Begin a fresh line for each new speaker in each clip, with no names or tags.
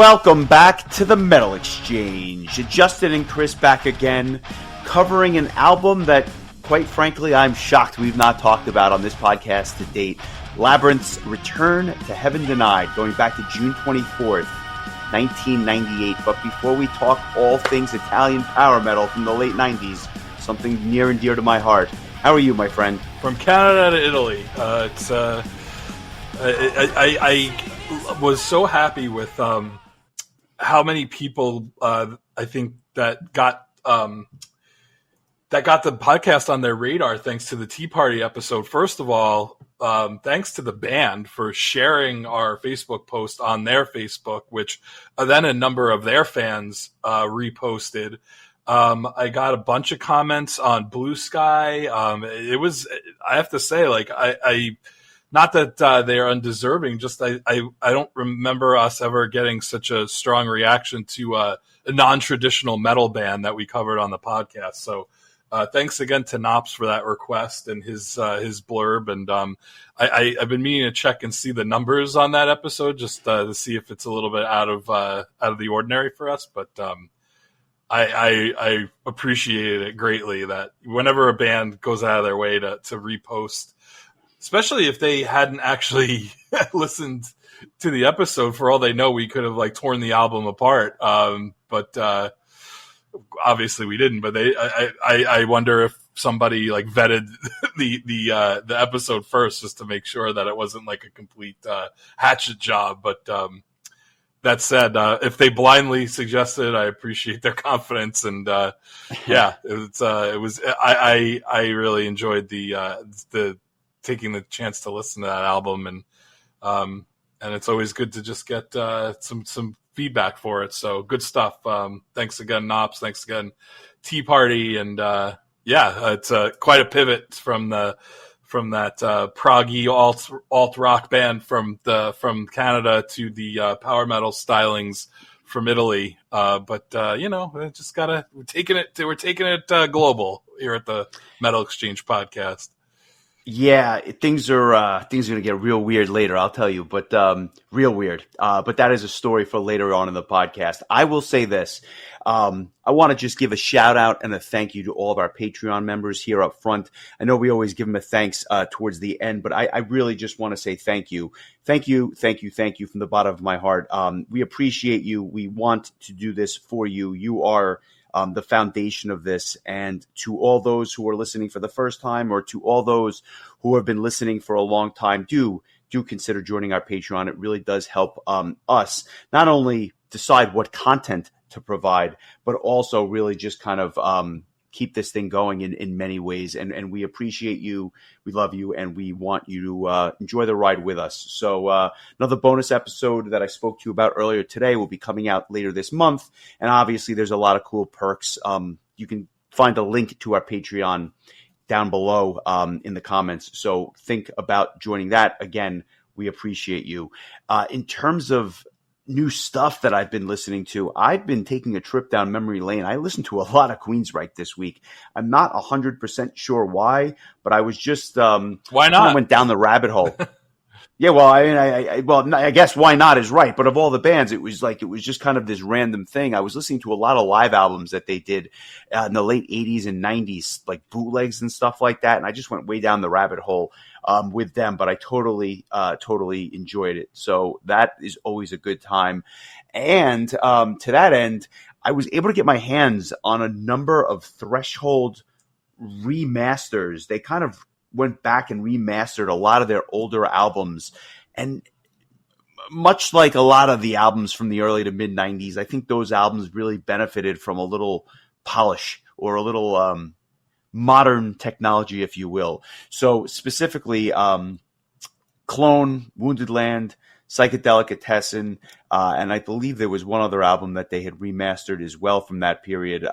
Welcome back to the Metal Exchange. Justin and Chris back again, covering an album that, quite frankly, I'm shocked we've not talked about on this podcast to date. Labyrinth's Return to Heaven Denied, going back to June 24th, 1998. But before we talk all things Italian power metal from the late 90s, something near and dear to my heart. How are you, my friend?
From Canada to Italy. I was so happy with how many people I think that got the podcast on their radar thanks to the Tea Party episode. First of all, thanks to the band for sharing our Facebook post on their Facebook, which then a number of their fans reposted. I got a bunch of comments on Blue Sky. I have to say, like, I not that they're undeserving, just I don't remember us ever getting such a strong reaction to a non-traditional metal band that we covered on the podcast. So thanks again to Knops for that request and his blurb. And I've been meaning to check and see the numbers on that episode just to see if it's a little bit out of the ordinary for us. But I appreciated it greatly that whenever a band goes out of their way to repost, especially if they hadn't actually listened to the episode, for all they know, we could have like torn the album apart. But obviously we didn't. But I wonder if somebody like vetted the episode first just to make sure that it wasn't like a complete hatchet job. But that said, if they blindly suggested it, I appreciate their confidence. And yeah, it was. I really enjoyed the taking the chance to listen to that album, and it's always good to just get some feedback for it. So good stuff. Thanks again, Knops. Thanks again, Tea Party, and yeah, it's quite a pivot from that proggy alt rock band from Canada to the power metal stylings from Italy. But it just we're taking it global here at the Metal Exchange podcast.
Yeah, things are going to get real weird later, I'll tell you, but real weird. But that is a story for later on in the podcast. I will say this. I want to just give a shout out and a thank you to all of our Patreon members here up front. I know we always give them a thanks towards the end, but I really just want to say thank you. Thank you from the bottom of my heart. We appreciate you. We want to do this for you. You are the foundation of this. And to all those who are listening for the first time, or to all those who have been listening for a long time, do consider joining our Patreon. It really does help us not only decide what content to provide, but also really just kind of keep this thing going in many ways. And we appreciate you. We love you. And we want you to enjoy the ride with us. So another bonus episode that I spoke to you about earlier today will be coming out later this month. And obviously there's a lot of cool perks. You can find a link to our Patreon down below in the comments. So think about joining that. Again, we appreciate you. In terms of new stuff that I've been listening to, I've been taking a trip down memory lane. I listened to a lot of Queensryche this week. I'm not 100% sure why, but I was just
why not?
Kind of went down the rabbit hole. Yeah, well, I mean, I guess why not is right. But of all the bands, it was just kind of this random thing. I was listening to a lot of live albums that they did in the late 80s and 90s, like bootlegs and stuff like that. And I just went way down the rabbit hole with them. But I totally enjoyed it. So that is always a good time. And to that end, I was able to get my hands on a number of Threshold remasters. They kind of went back and remastered a lot of their older albums. And much like a lot of the albums from the early to mid 90s, I think those albums really benefited from a little polish or a little modern technology, if you will. So specifically, Clone, Wounded Land, Psychedelicatessen, and I believe there was one other album that they had remastered as well from that period,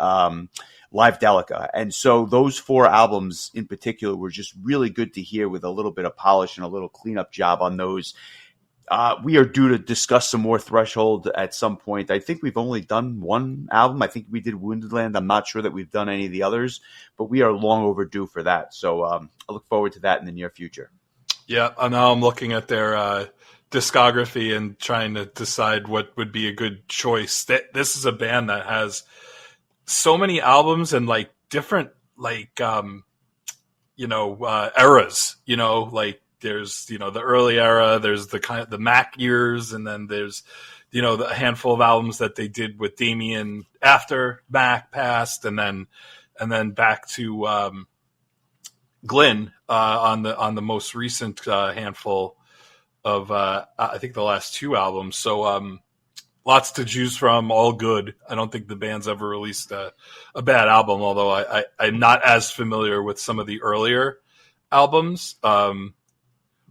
Live Delica. And so those four albums in particular were just really good to hear, with a little bit of polish and a little cleanup job on those. We are due to discuss some more Threshold at some point. I think we've only done one album. I think we did Wounded Land. I'm not sure that we've done any of the others, but we are long overdue for that. So I look forward to that in the near future.
Yeah, now I'm looking at their discography and trying to decide what would be a good choice. This is a band that has so many albums and like different like eras. Like there's the early era, there's the kind of the Mac years, and then there's the handful of albums that they did with Damien after Mac passed, and then back to Glenn on the most recent handful of I think the last two albums. So lots to choose from, all good. I don't think the band's ever released a bad album, although I'm not as familiar with some of the earlier albums.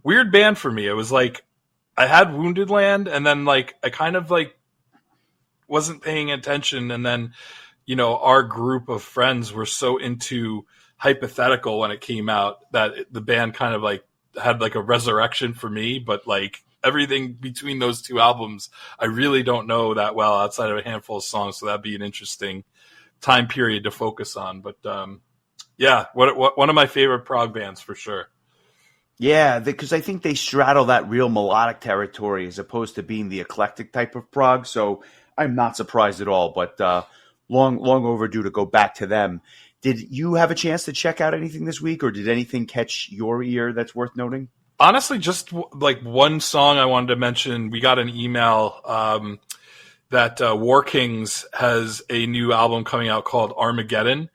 Weird band for me. It was like I had Wounded Land, and then like I kind of like wasn't paying attention, and then our group of friends were so into Hypothetical when it came out that the band kind of like had like a resurrection for me. But like everything between those two albums, I really don't know that well outside of a handful of songs, so that'd be an interesting time period to focus on. But yeah, one of my favorite prog bands for sure.
Yeah, because I think they straddle that real melodic territory as opposed to being the eclectic type of prog. So I'm not surprised at all, but long overdue to go back to them. Did you have a chance to check out anything this week, or did anything catch your ear that's worth noting?
Honestly, just like one song I wanted to mention. We got an email that War Kings has a new album coming out called Armageddon,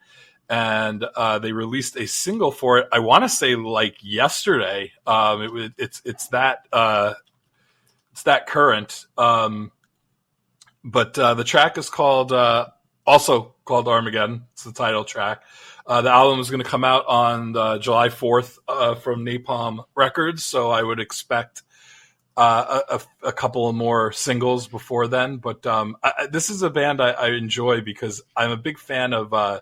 and they released a single for it. I want to say like yesterday. It's that current, but the track is also called Armageddon. It's the title track. The album is going to come out on July 4th from Napalm Records, so I would expect a couple of more singles before then. But this is a band I enjoy because I'm a big fan of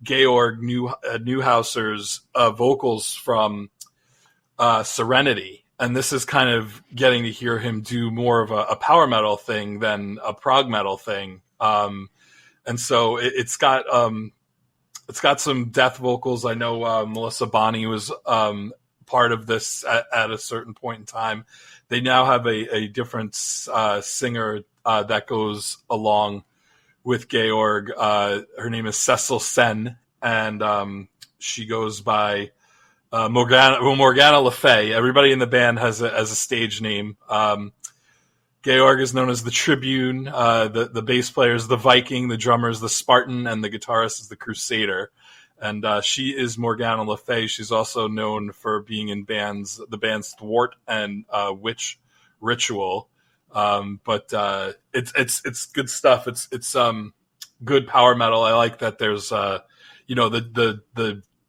Georg Neuhauser's vocals from Serenity. And this is kind of getting to hear him do more of a power metal thing than a prog metal thing. And so it's got some death vocals. I know Melissa Bonney was part of this at a certain point in time. They now have a different singer that goes along with Georg. Her name is Cecil Sen, and she goes by Morgana Le Fay. Everybody in the band has a stage name. Georg is known as the Tribune, the bass player is the Viking, the drummer is the Spartan, and the guitarist is the Crusader. And she is Morgana Le Fay. She's also known for being in the bands Thwart and Witch Ritual. But it's good stuff. It's good power metal. I like that there's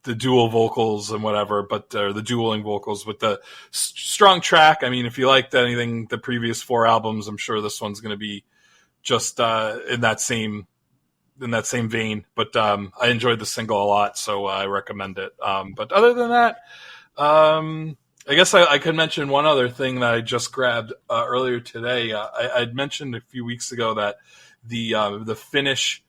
the dual vocals and whatever, but the dueling vocals with the strong track. I mean, if you liked anything the previous four albums, I'm sure this one's going to be just in that same vein. But I enjoyed the single a lot, so I recommend it. But other than that, I guess I could mention one other thing that I just grabbed earlier today. I'd mentioned a few weeks ago that the Finnish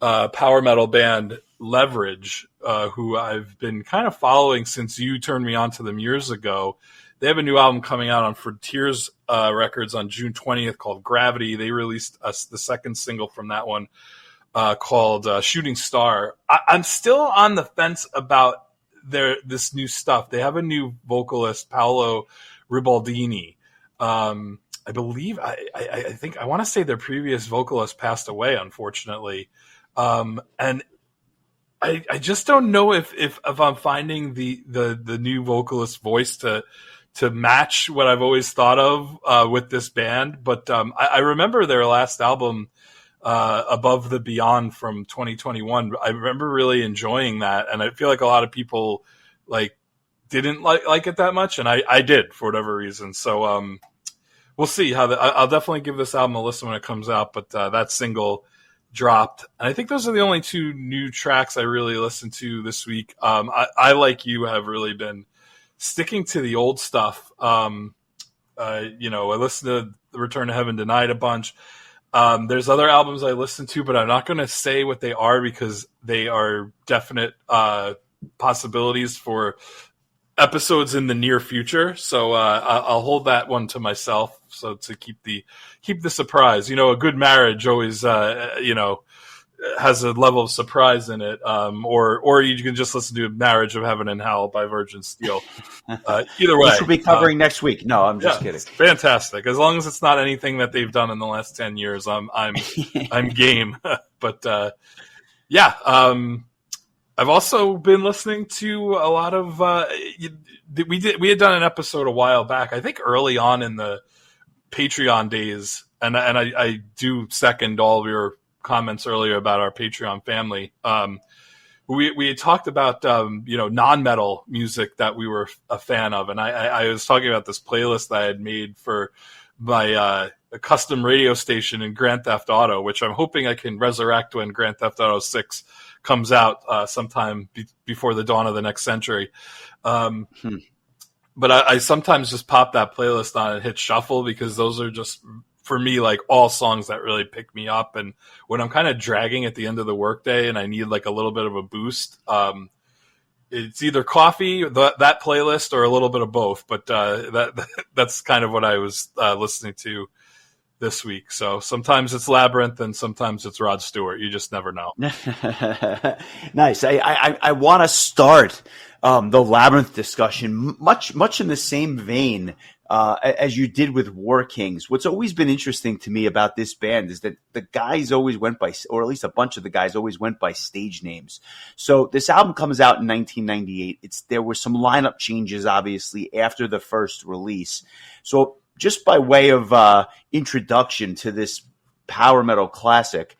power metal band Leverage, who I've been kind of following since you turned me on to them years ago. They have a new album coming out on Frontiers Records on June 20th called Gravity. They released the second single from that one called Shooting Star. I'm still on the fence about this new stuff. They have a new vocalist, Paolo Ribaldini. I believe I think I want to say their previous vocalist passed away, unfortunately. And I just don't know if I'm finding the new vocalist voice to match what I've always thought of with this band. But I remember their last album, Above the Beyond from 2021. I remember really enjoying that, and I feel like a lot of people didn't like it that much, and I did for whatever reason. So we'll see how I'll definitely give this album a listen when it comes out. But that single dropped, and I think those are the only two new tracks I really listened to this week. I like you have really been sticking to the old stuff. I listened to The Return to Heaven Denied a bunch. There's other albums I listened to, but I'm not going to say what they are because they are definite possibilities for episodes in the near future, so I'll hold that one to myself. So to keep the surprise, a good marriage always has a level of surprise in it. Or you can just listen to Marriage of Heaven and Hell by Virgin Steel. Either way,
which we'll be covering next week. No, I'm just kidding.
Fantastic. As long as it's not anything that they've done in the last 10 years, I'm game. But I've also been listening to a lot of. We had done an episode a while back, I think early on in the Patreon days, and I do second all of your comments earlier about our Patreon family. We had talked about non-metal music that we were a fan of, and I was talking about this playlist that I had made for my a custom radio station in Grand Theft Auto, which I'm hoping I can resurrect when Grand Theft Auto 6 comes out sometime before the dawn of the next century. But I sometimes just pop that playlist on and hit shuffle, because those are just, for me, like all songs that really pick me up. And when I'm kind of dragging at the end of the workday and I need like a little bit of a boost, it's either coffee, that playlist, or a little bit of both. But that's kind of what I was listening to this week. So sometimes it's Labyrinth and sometimes it's Rod Stewart. You just never know.
Nice. I want to start the Labyrinth discussion much in the same vein as you did with War Kings. What's always been interesting to me about this band is that the guys always went by, or at least a bunch of the guys always went by stage names. So this album comes out in 1998. There were some lineup changes, obviously, after the first release. So just by way of introduction to this power metal classic,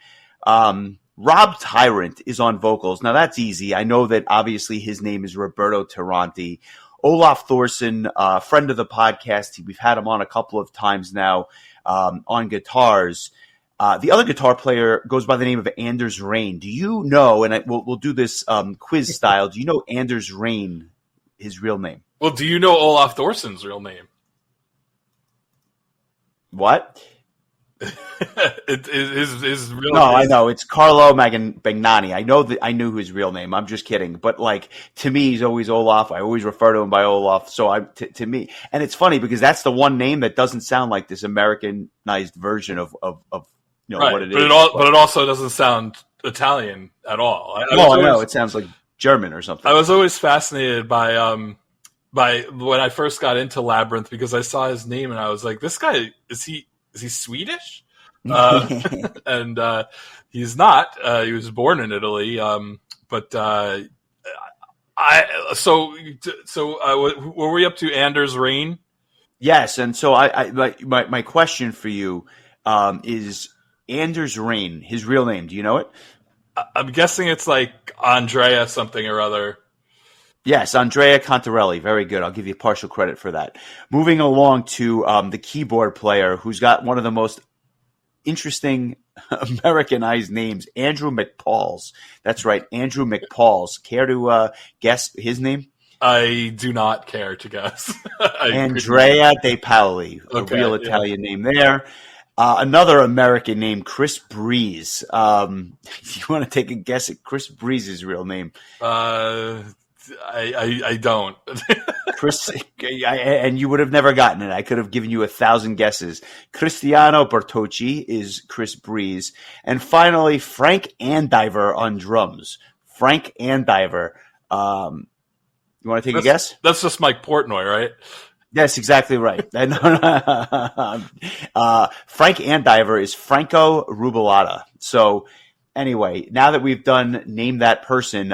Rob Tyrant is on vocals. Now, that's easy. I know that obviously his name is Roberto Taranti. Olaf Thorson, friend of the podcast, we've had him on a couple of times now on guitars. The other guitar player goes by the name of Anders Rain. Do you know, and we'll do this quiz style, do you know Anders Rain, his real name?
Well, do you know Olaf Thorson's real name?
What?
his real
No,
name.
I know it's Carlo Magnani. I knew his real name. I'm just kidding. But like, to me, he's always Olaf. I always refer to him by Olaf. So to me, and it's funny because that's the one name that doesn't sound like this Americanized version of
right.
what it is.
But it also doesn't sound Italian at all.
I know it sounds like German or something.
I was always fascinated by when I first got into Labyrinth, because I saw his name and I was like, this guy, is he Swedish? And he's not. He was born in Italy. What were we up to? Anders Rain?
Yes, and so my question for you is Anders Rain, his real name. Do you know it?
I'm guessing it's like Andrea something or other.
Yes, Andrea Contarelli. Very good. I'll give you partial credit for that. Moving along to the keyboard player, who's got one of the most interesting Americanized names, Andrew McPauls. That's right, Andrew McPauls. Care to guess his name?
I do not care to guess.
Andrea De Paoli, a real Italian name there. Another American name, Chris Breeze. If you want to take a guess at Chris Breeze's real name.
I don't.
Chris, and you would have never gotten it. I could have given you 1,000 guesses. Cristiano Bertocci is Chris Breeze. And finally, Frank Andiver on drums. Frank Andiver. You want to take a guess?
That's just Mike Portnoy, right?
Yes, exactly right. Frank Andiver is Franco Rubalata. So anyway, now that we've done Name That Person,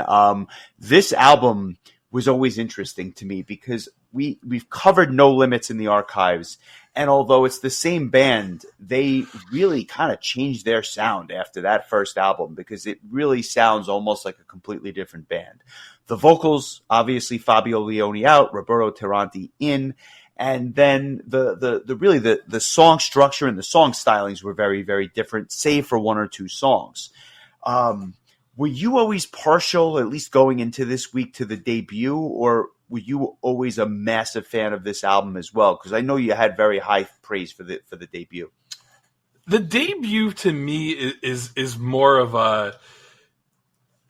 this album was always interesting to me because we've covered No Limits in the archives, and although it's the same band, they really kind of changed their sound after that first album because it really sounds almost like a completely different band. The vocals, obviously Fabio Leone out, Roberto Taranti in, and then the song structure and the song stylings were very, very different, save for one or two songs. Were you always partial, at least going into this week, to the debut, or were you always a massive fan of this album as well? Because I know you had very high praise for the debut.
The debut to me is more of a.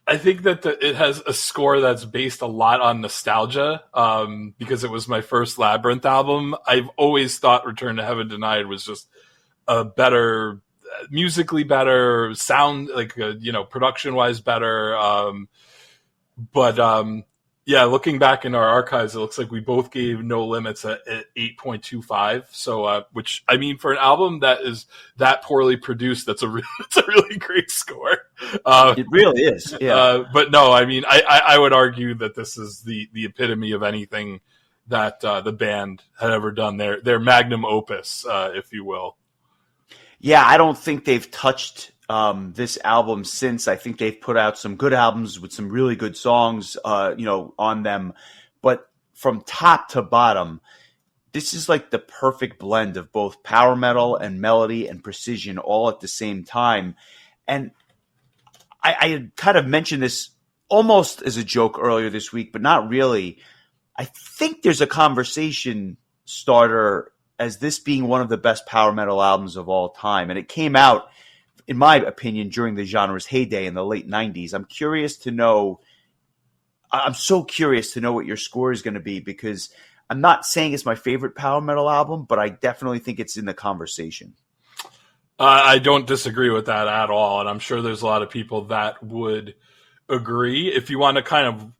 I think that it has a score that's based a lot on nostalgia, because it was my first Labyrinth album. I've always thought Return to Heaven Denied was just a better, musically better, sound, like, production wise better. But yeah, looking back in our archives, it looks like we both gave No Limits at 8.25. So, which, I mean, for an album that is that poorly produced, it's a really great score.
It really is. Yeah.
But no, I mean, I would argue that this is the epitome of anything that the band had ever done. Their magnum opus, if you will.
Yeah, I don't think they've touched this album since. I think they've put out some good albums with some really good songs, on them. But from top to bottom, this is like the perfect blend of both power metal and melody and precision all at the same time. And I had kind of mentioned this almost as a joke earlier this week, but not really. I think there's a conversation starter as this being one of the best power metal albums of all time. And it came out, in my opinion, during the genre's heyday in the late 90s. I'm so curious to know what your score is going to be, because I'm not saying it's my favorite power metal album, but I definitely think it's in the conversation.
I don't disagree with that at all, and I'm sure there's a lot of people that would agree. If you want to kind of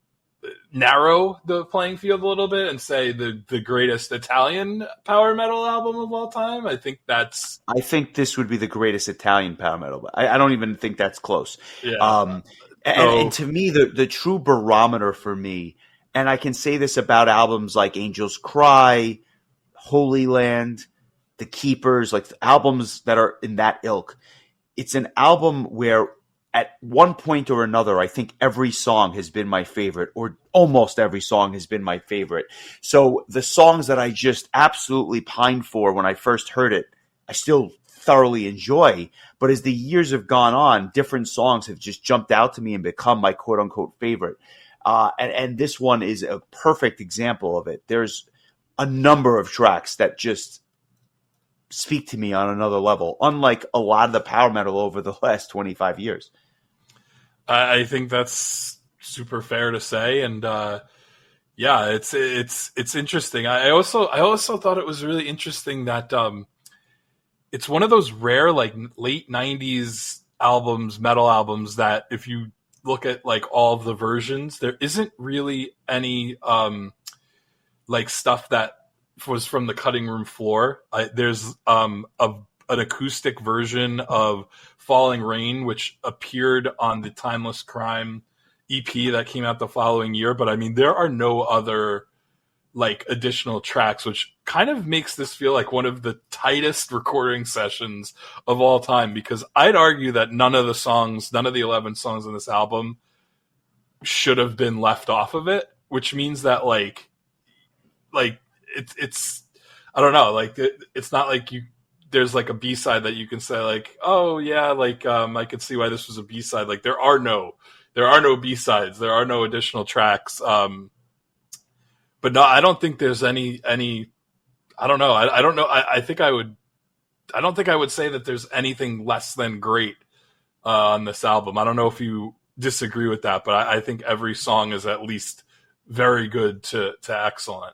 narrow the playing field a little bit and say the greatest Italian power metal album of all time, I think
this would be the greatest Italian power metal. I don't even think that's close.
Yeah.
And to me, the true barometer for me, and I can say this about albums like Angels Cry, Holy Land, The Keepers, like the albums that are in that ilk. It's an album where at one point or another, I think every song has been my favorite, or almost every song has been my favorite. So the songs that I just absolutely pined for when I first heard it, I still thoroughly enjoy. But as the years have gone on, different songs have just jumped out to me and become my quote unquote favorite. And this one is a perfect example of it. There's a number of tracks that just speak to me on another level, unlike a lot of the power metal over the last 25 years.
I think that's super fair to say. And, yeah, it's interesting. I also thought it was really interesting that, it's one of those rare, like, late 90s albums, metal albums, that if you look at like all of the versions, there isn't really any, like, stuff that was from the cutting room floor. There's an acoustic version of Falling Rain, which appeared on the Timeless Crime EP that came out the following year. But I mean, there are no other like additional tracks, which kind of makes this feel like one of the tightest recording sessions of all time, because I'd argue that none of the 11 songs in this album should have been left off of it, which means that like it's I don't know, like it's not like there's like a B-side that you can say like, oh yeah, like I could see why this was a B-side. Like there are no B-sides, there are no additional tracks. But no, I don't think there's any. I don't know. I don't know. I think I don't think I would say that there's anything less than great on this album. I don't know if you disagree with that, but I think every song is at least very good to excellent.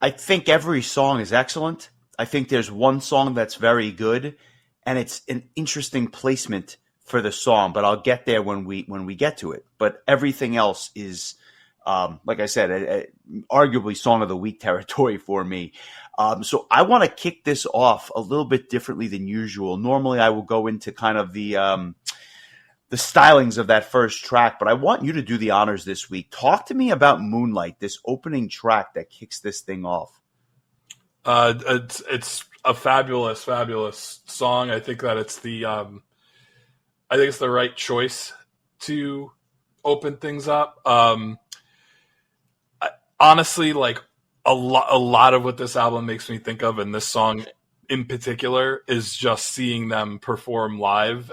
I think every song is excellent. I think there's one song that's very good, and it's an interesting placement for the song. But I'll get there when we get to it. But everything else is. Like I said, arguably Song of the Week territory for me. So I want to kick this off a little bit differently than usual. Normally I will go into kind of the stylings of that first track, but I want you to do the honors this week. Talk to me about Moonlight, this opening track that kicks this thing off.
It's a fabulous, fabulous song. I think that it's the right choice to open things up. Honestly, like a lot of what this album makes me think of, and this song in particular, is just seeing them perform live,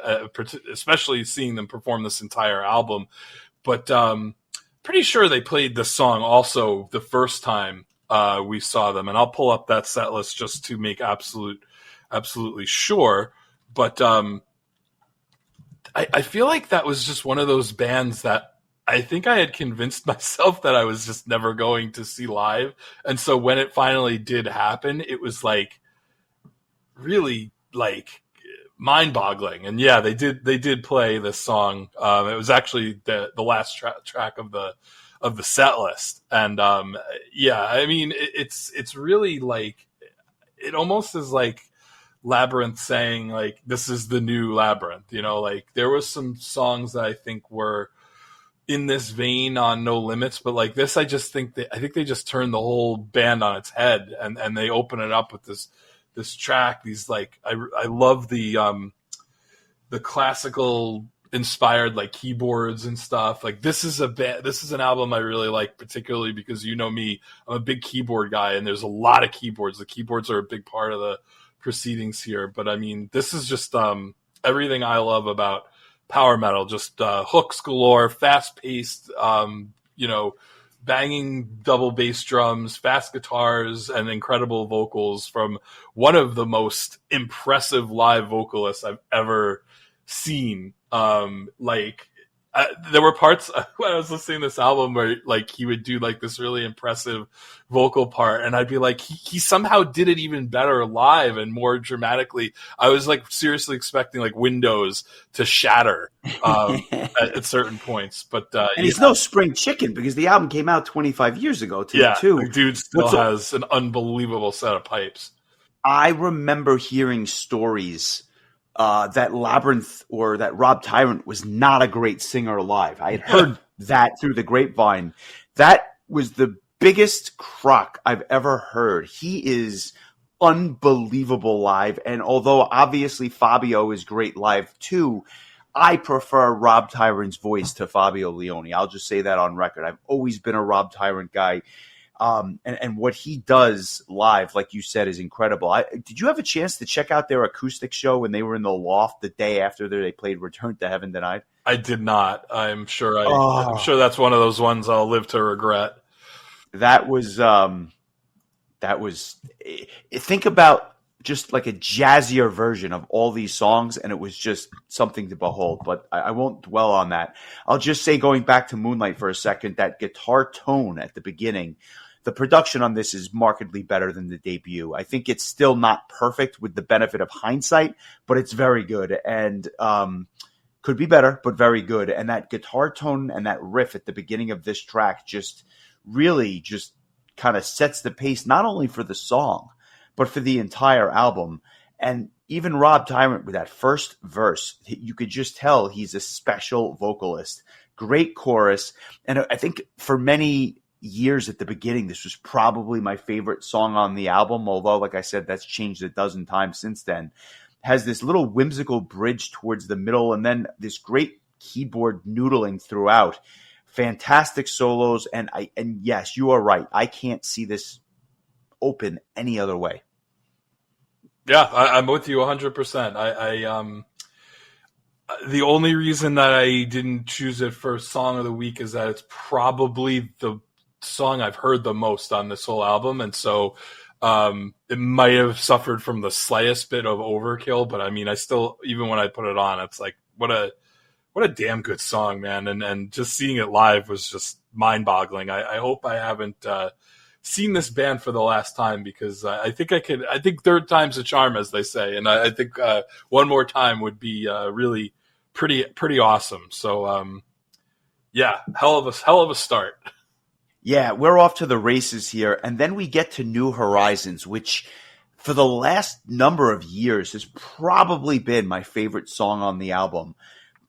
especially seeing them perform this entire album. But pretty sure they played this song also the first time we saw them, and I'll pull up that set list just to make absolutely sure. But I feel like that was just one of those bands that I think I had convinced myself that I was just never going to see live. And so when it finally did happen, it was like really like mind boggling. And yeah, they did play this song. It was actually the last track of the set list. And yeah, I mean, it's really like, it almost is like Labyrinth saying like, this is the new Labyrinth, you know, like there was some songs that I think were in this vein on No Limits, but like this, I think they just turned the whole band on its head, and they open it up with this track. These like, I love the classical inspired like keyboards and stuff. Like this is an album I really like, particularly because, you know me, I'm a big keyboard guy, and there's a lot of keyboards. The keyboards are a big part of the proceedings here, but I mean, this is just everything I love about power metal. Just hooks galore, fast paced, you know, banging double bass drums, fast guitars, and incredible vocals from one of the most impressive live vocalists I've ever seen. There were parts when I was listening to this album where like he would do like this really impressive vocal part, and I'd be like, he somehow did it even better live and more dramatically. I was like seriously expecting like windows to shatter at certain points, but
and he's no spring chicken because the album came out 25 years ago too.
The dude still has an unbelievable set of pipes.
I remember hearing stories that Labyrinth or that Rob Tyrant was not a great singer live. I had heard that through the grapevine. That was the biggest crock I've ever heard. He is unbelievable live. And although obviously Fabio is great live too, I prefer Rob Tyrant's voice to Fabio Leone. I'll just say that on record. I've always been a Rob Tyrant guy. And what he does live, like you said, is incredible. Did you have a chance to check out their acoustic show when they were in the Loft the day after they played Return to Heaven Denied?
I did not. I'm sure that's one of those ones I'll live to regret.
That was think about just like a jazzier version of all these songs, and it was just something to behold. But I won't dwell on that. I'll just say, going back to Moonlight for a second, that guitar tone at the beginning, the production on this is markedly better than the debut. I think it's still not perfect with the benefit of hindsight, but it's very good, and could be better, but very good. And that guitar tone and that riff at the beginning of this track just really just kind of sets the pace, not only for the song, but for the entire album. And even Rob Tyrant with that first verse, you could just tell he's a special vocalist. Great chorus. And I think for many years at the beginning, this was probably my favorite song on the album, although, like I said, that's changed a dozen times since then. Has this little whimsical bridge towards the middle, and then this great keyboard noodling throughout. Fantastic solos, and yes, you are right. I can't see this open any other way.
Yeah, I'm with you 100%. The only reason that I didn't choose it for Song of the Week is that it's probably the song I've heard the most on this whole album, and so it might have suffered from the slightest bit of overkill. But I mean, I still, even when I put it on, it's like what a damn good song, man. And just seeing it live was just mind boggling. I hope I haven't seen this band for the last time, because I think I think third time's a charm, as they say, and I think one more time would be really pretty awesome. So yeah, hell of a start.
Yeah, we're off to the races here, and then we get to New Horizons, which for the last number of years has probably been my favorite song on the album.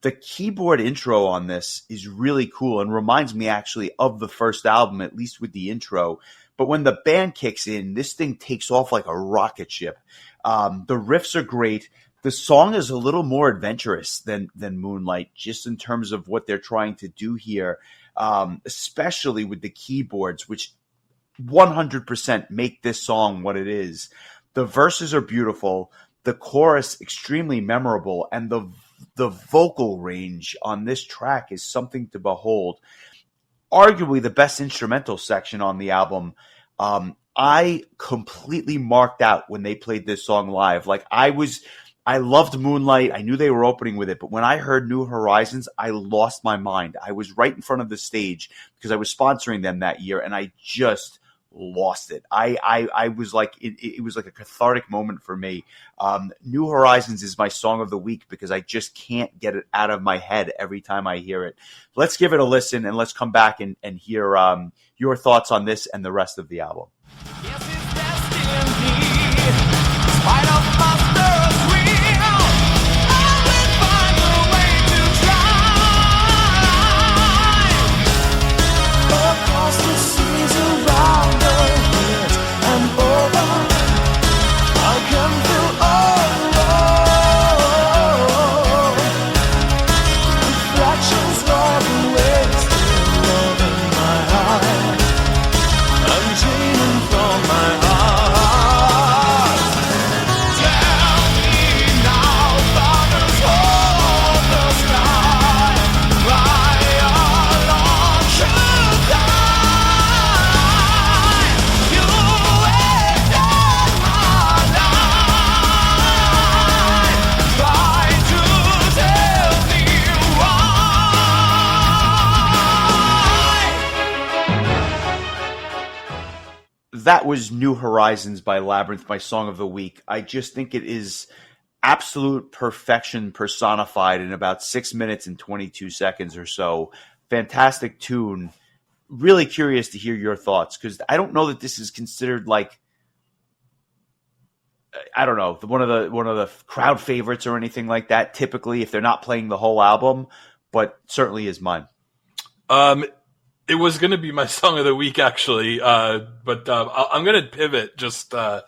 The keyboard intro on this is really cool and reminds me actually of the first album, at least with the intro. But when the band kicks in, this thing takes off like a rocket ship. The riffs are great. The song is a little more adventurous than Moonlight, just in terms of what they're trying to do here, especially with the keyboards, which 100% make this song what it is. The verses are beautiful, the chorus extremely memorable, and the vocal range on this track is something to behold. Arguably the best instrumental section on the album. I completely marked out when they played this song live. Like I was I loved Moonlight. I knew they were opening with it, but when I heard New Horizons, I lost my mind. I was right in front of the stage because I was sponsoring them that year, and I just lost it. I was like, it was like a cathartic moment for me. New Horizons is my song of the week because I just can't get it out of my head every time I hear it. Let's give it a listen, and let's come back and hear your thoughts on this and the rest of the album.
Yes, it's destiny. Spite of monsters real, I will find a way to try. Across the seas around the hills and over, I come through all road. Reflections of the wasted love in my heart. I'm dreaming from my heart. Tell me now, fathers hold the sky. Why alone should die? You ended my life. Try to tell me why.
That was New Horizons by Labyrinth, my song of the week. I just think it is absolute perfection personified in about 6 minutes and 22 seconds or so. Fantastic tune. Really curious to hear your thoughts because I don't know that this is considered like, I don't know, one of the crowd favorites or anything like that. Typically, if they're not playing the whole album, but certainly is mine.
It was going to be my song of the week, actually, but I'm going to pivot just to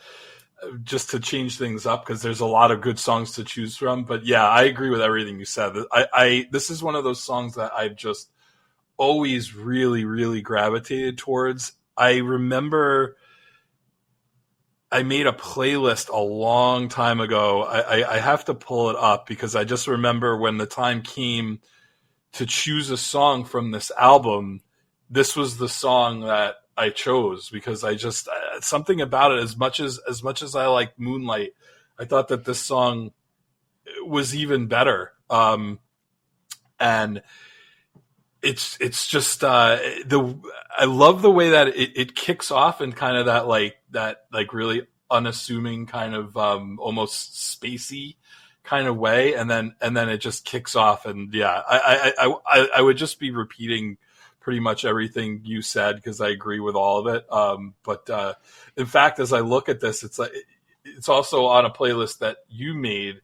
change things up because there's a lot of good songs to choose from. But yeah, I agree with everything you said. This is one of those songs that I've just always really, really gravitated towards. I remember I made a playlist a long time ago. I have to pull it up because I just remember when the time came to choose a song from this album, this was the song that I chose because I just something about it. As much as I like Moonlight, I thought that this song was even better. And it's just I love the way that it kicks off in kind of that really unassuming kind of almost spacey kind of way, and then it just kicks off. And yeah, I would just be repeating pretty much everything you said because I agree with all of it. But in fact, as I look at this, it's also on a playlist that you made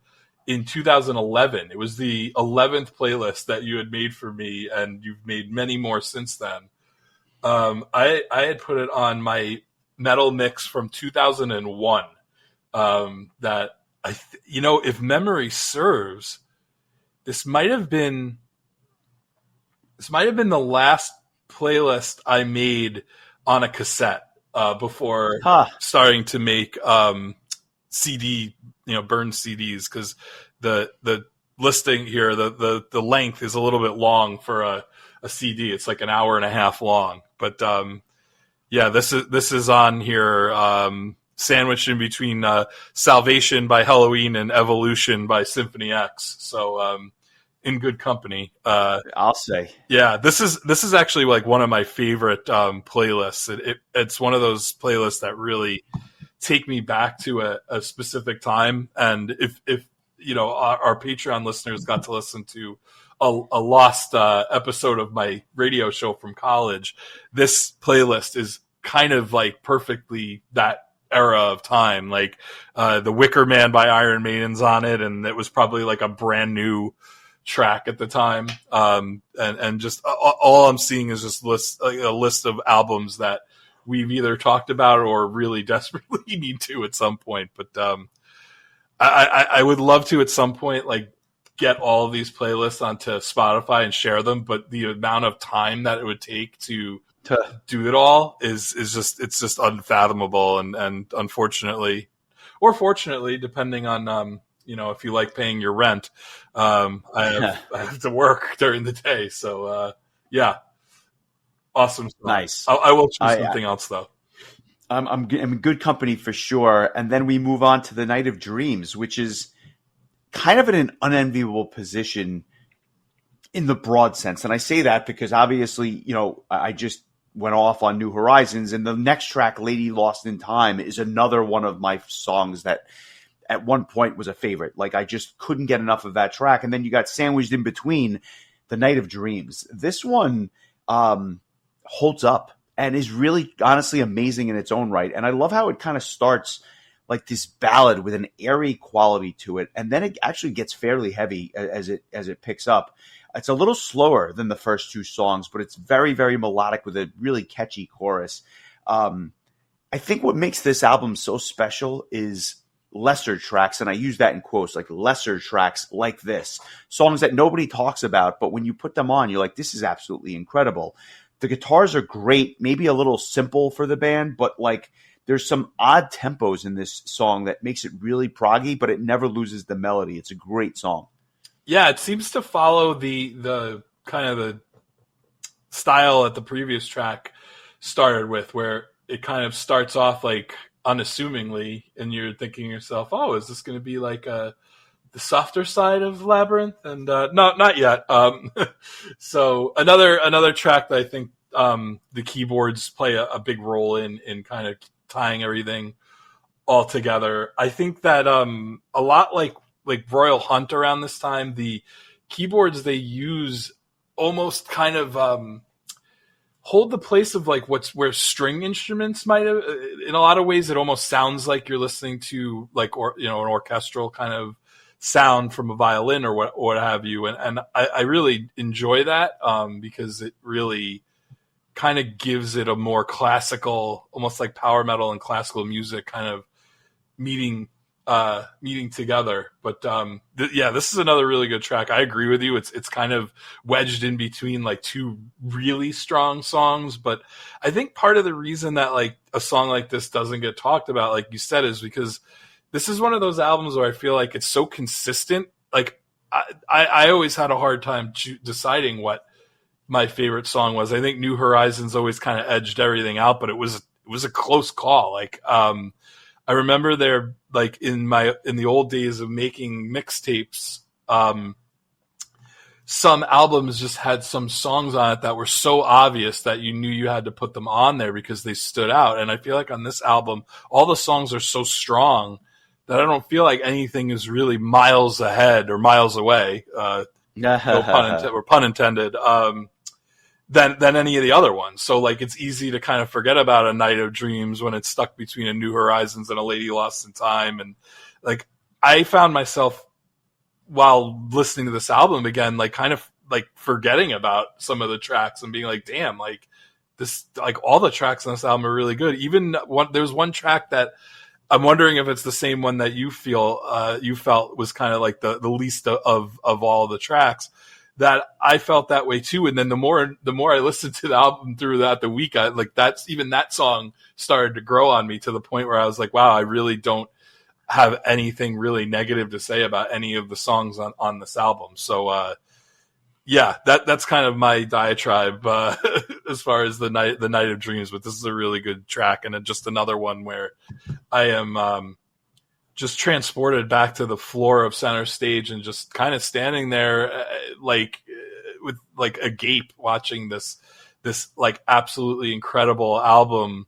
in 2011. It was the 11th playlist that you had made for me, and you've made many more since then. I had put it on my metal mix from 2001. That if memory serves, this might have been the last playlist I made on a cassette before starting to make CD, burn CDs, because the listing here, the length is a little bit long for a CD. It's like an hour and a half long. But yeah, this is on here, sandwiched in between Salvation by Halloween and Evolution by Symphony X. So in good company.
I'll say.
Yeah, this is actually like one of my favorite playlists. It's one of those playlists that really take me back to a specific time. And if our Patreon listeners got to listen to a lost episode of my radio show from college, this playlist is kind of like perfectly that era of time. Like the Wicker Man by Iron Maiden's on it, and it was probably like a brand new track at the time. And just all I'm seeing is just a list of albums that we've either talked about or really desperately need to at some point. But I would love to at some point like get all of these playlists onto Spotify and share them. But the amount of time that it would take to do it all is just unfathomable. And unfortunately, or fortunately, depending on if you like paying your rent, I have to work during the day. So yeah, awesome stuff.
Nice.
I will choose something else though.
I'm in good company for sure. And then we move on to The Night of Dreams, which is kind of in an unenviable position in the broad sense. And I say that because obviously, you know, I just went off on New Horizons, and the next track, Lady Lost in Time, is another one of my songs that at one point was a favorite. Like, I just couldn't get enough of that track. And then you got sandwiched in between The Night of Dreams. This one holds up and is really honestly amazing in its own right. And I love how it kind of starts like this ballad with an airy quality to it, and then it actually gets fairly heavy as it picks up. It's a little slower than the first two songs, but it's very, very melodic with a really catchy chorus. I think what makes this album so special is lesser tracks, and I use that in quotes, like lesser tracks like this. Songs that nobody talks about, but when you put them on, you're like, this is absolutely incredible. The guitars are great, maybe a little simple for the band, but like there's some odd tempos in this song that makes it really proggy, but it never loses the melody. It's a great song.
Yeah, it seems to follow the kind of the style that the previous track started with, where it kind of starts off like unassumingly, and you're thinking to yourself, "Oh, is this going to be like the softer side of Labyrinth?" And no, not yet. So another track that I think the keyboards play a big role in kind of tying everything all together. I think that a lot like Royal Hunt around this time, the keyboards they use almost kind of hold the place of like where string instruments might have. In a lot of ways, it almost sounds like you're listening to like an orchestral kind of sound from a violin or what have you. And I really enjoy that because it really kind of gives it a more classical, almost like power metal and classical music kind of meeting together. But this is another really good track. I agree with you. It's kind of wedged in between like two really strong songs, but I think part of the reason that like a song like this doesn't get talked about, like you said, is because this is one of those albums where I feel like it's so consistent. Like I always had a hard time deciding what my favorite song was. I think New Horizons always kind of edged everything out, but it was a close call. Like I remember there, like in the old days of making mixtapes, some albums just had some songs on it that were so obvious that you knew you had to put them on there because they stood out. And I feel like on this album, all the songs are so strong that I don't feel like anything is really miles ahead or miles away. No pun intended. Than any of the other ones. So like it's easy to kind of forget about A Night of Dreams when it's stuck between a New Horizons and a Lady Lost in Time. And like I found myself while listening to this album again, like kind of like forgetting about some of the tracks and being like, damn, like this, like all the tracks on this album are really good. Even there's one track that I'm wondering if it's the same one that you felt was kind of like the least of all the tracks. That I felt that way too, and then the more I listened to the album throughout the week, that song started to grow on me to the point where I was like, wow, I really don't have anything really negative to say about any of the songs on this album. So that's kind of my diatribe as far as the night of Dreams. But this is a really good track, and just another one where I am just transported back to the floor of center stage and just kind of standing there with like agape watching this like absolutely incredible album.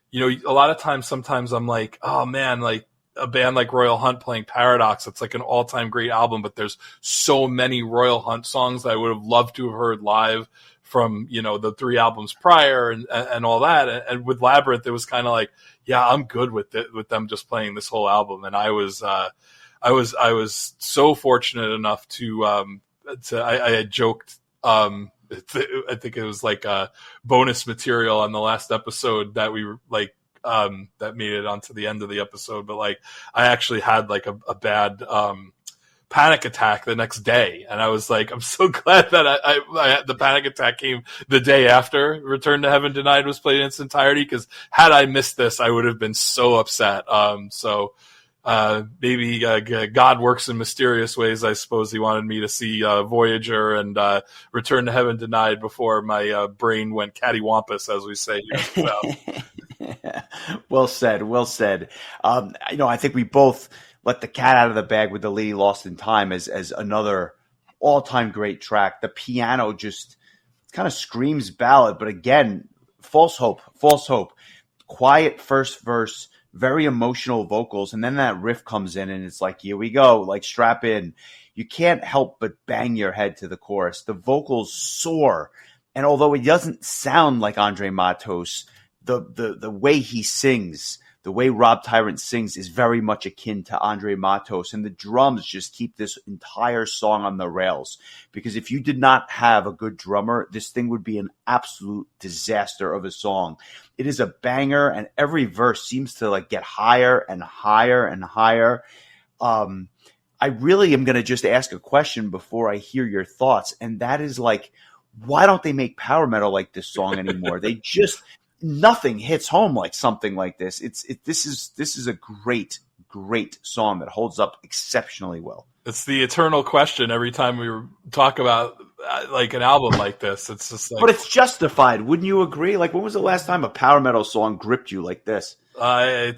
You know, a lot of times, sometimes I'm like, oh man, like a band like Royal Hunt playing Paradox, it's like an all-time great album, but there's so many Royal Hunt songs that I would have loved to have heard live from, you know, the 3 albums prior and all that. And with Labyrinth, it was kind of like, yeah, I'm good with them just playing this whole album. And I was so fortunate enough I had joked, I think it was like a bonus material on the last episode that we were like, that made it onto the end of the episode. But like, I actually had like a bad, panic attack the next day, and I was like, I'm so glad that I the panic attack came the day after Return to Heaven Denied was played in its entirety, because had I missed this, I would have been so upset. Maybe God works in mysterious ways. I suppose he wanted me to see Voyager and Return to Heaven Denied before my brain went cattywampus, as we say here. So.
Well said. I think we both let the cat out of the bag with The Lady Lost in Time as another all-time great track. The piano just kind of screams ballad, but again, false hope. Quiet first verse, very emotional vocals, and then that riff comes in and it's like, here we go, like strap in. You can't help but bang your head to the chorus. The vocals soar, and although it doesn't sound like Andre Matos, the way he sings, the way Rob Tyrant sings is very much akin to Andre Matos, and the drums just keep this entire song on the rails. Because if you did not have a good drummer, this thing would be an absolute disaster of a song. It is a banger, and every verse seems to like get higher and higher and higher. I really am going to just ask a question before I hear your thoughts, and that is like, why don't they make power metal like this song anymore? They just nothing hits home like something like this. This is a great song that holds up exceptionally well.
It's the eternal question every time we talk about like an album like this. It's just like,
but it's justified, wouldn't you agree? Like, when was the last time a power metal song gripped you like this?
I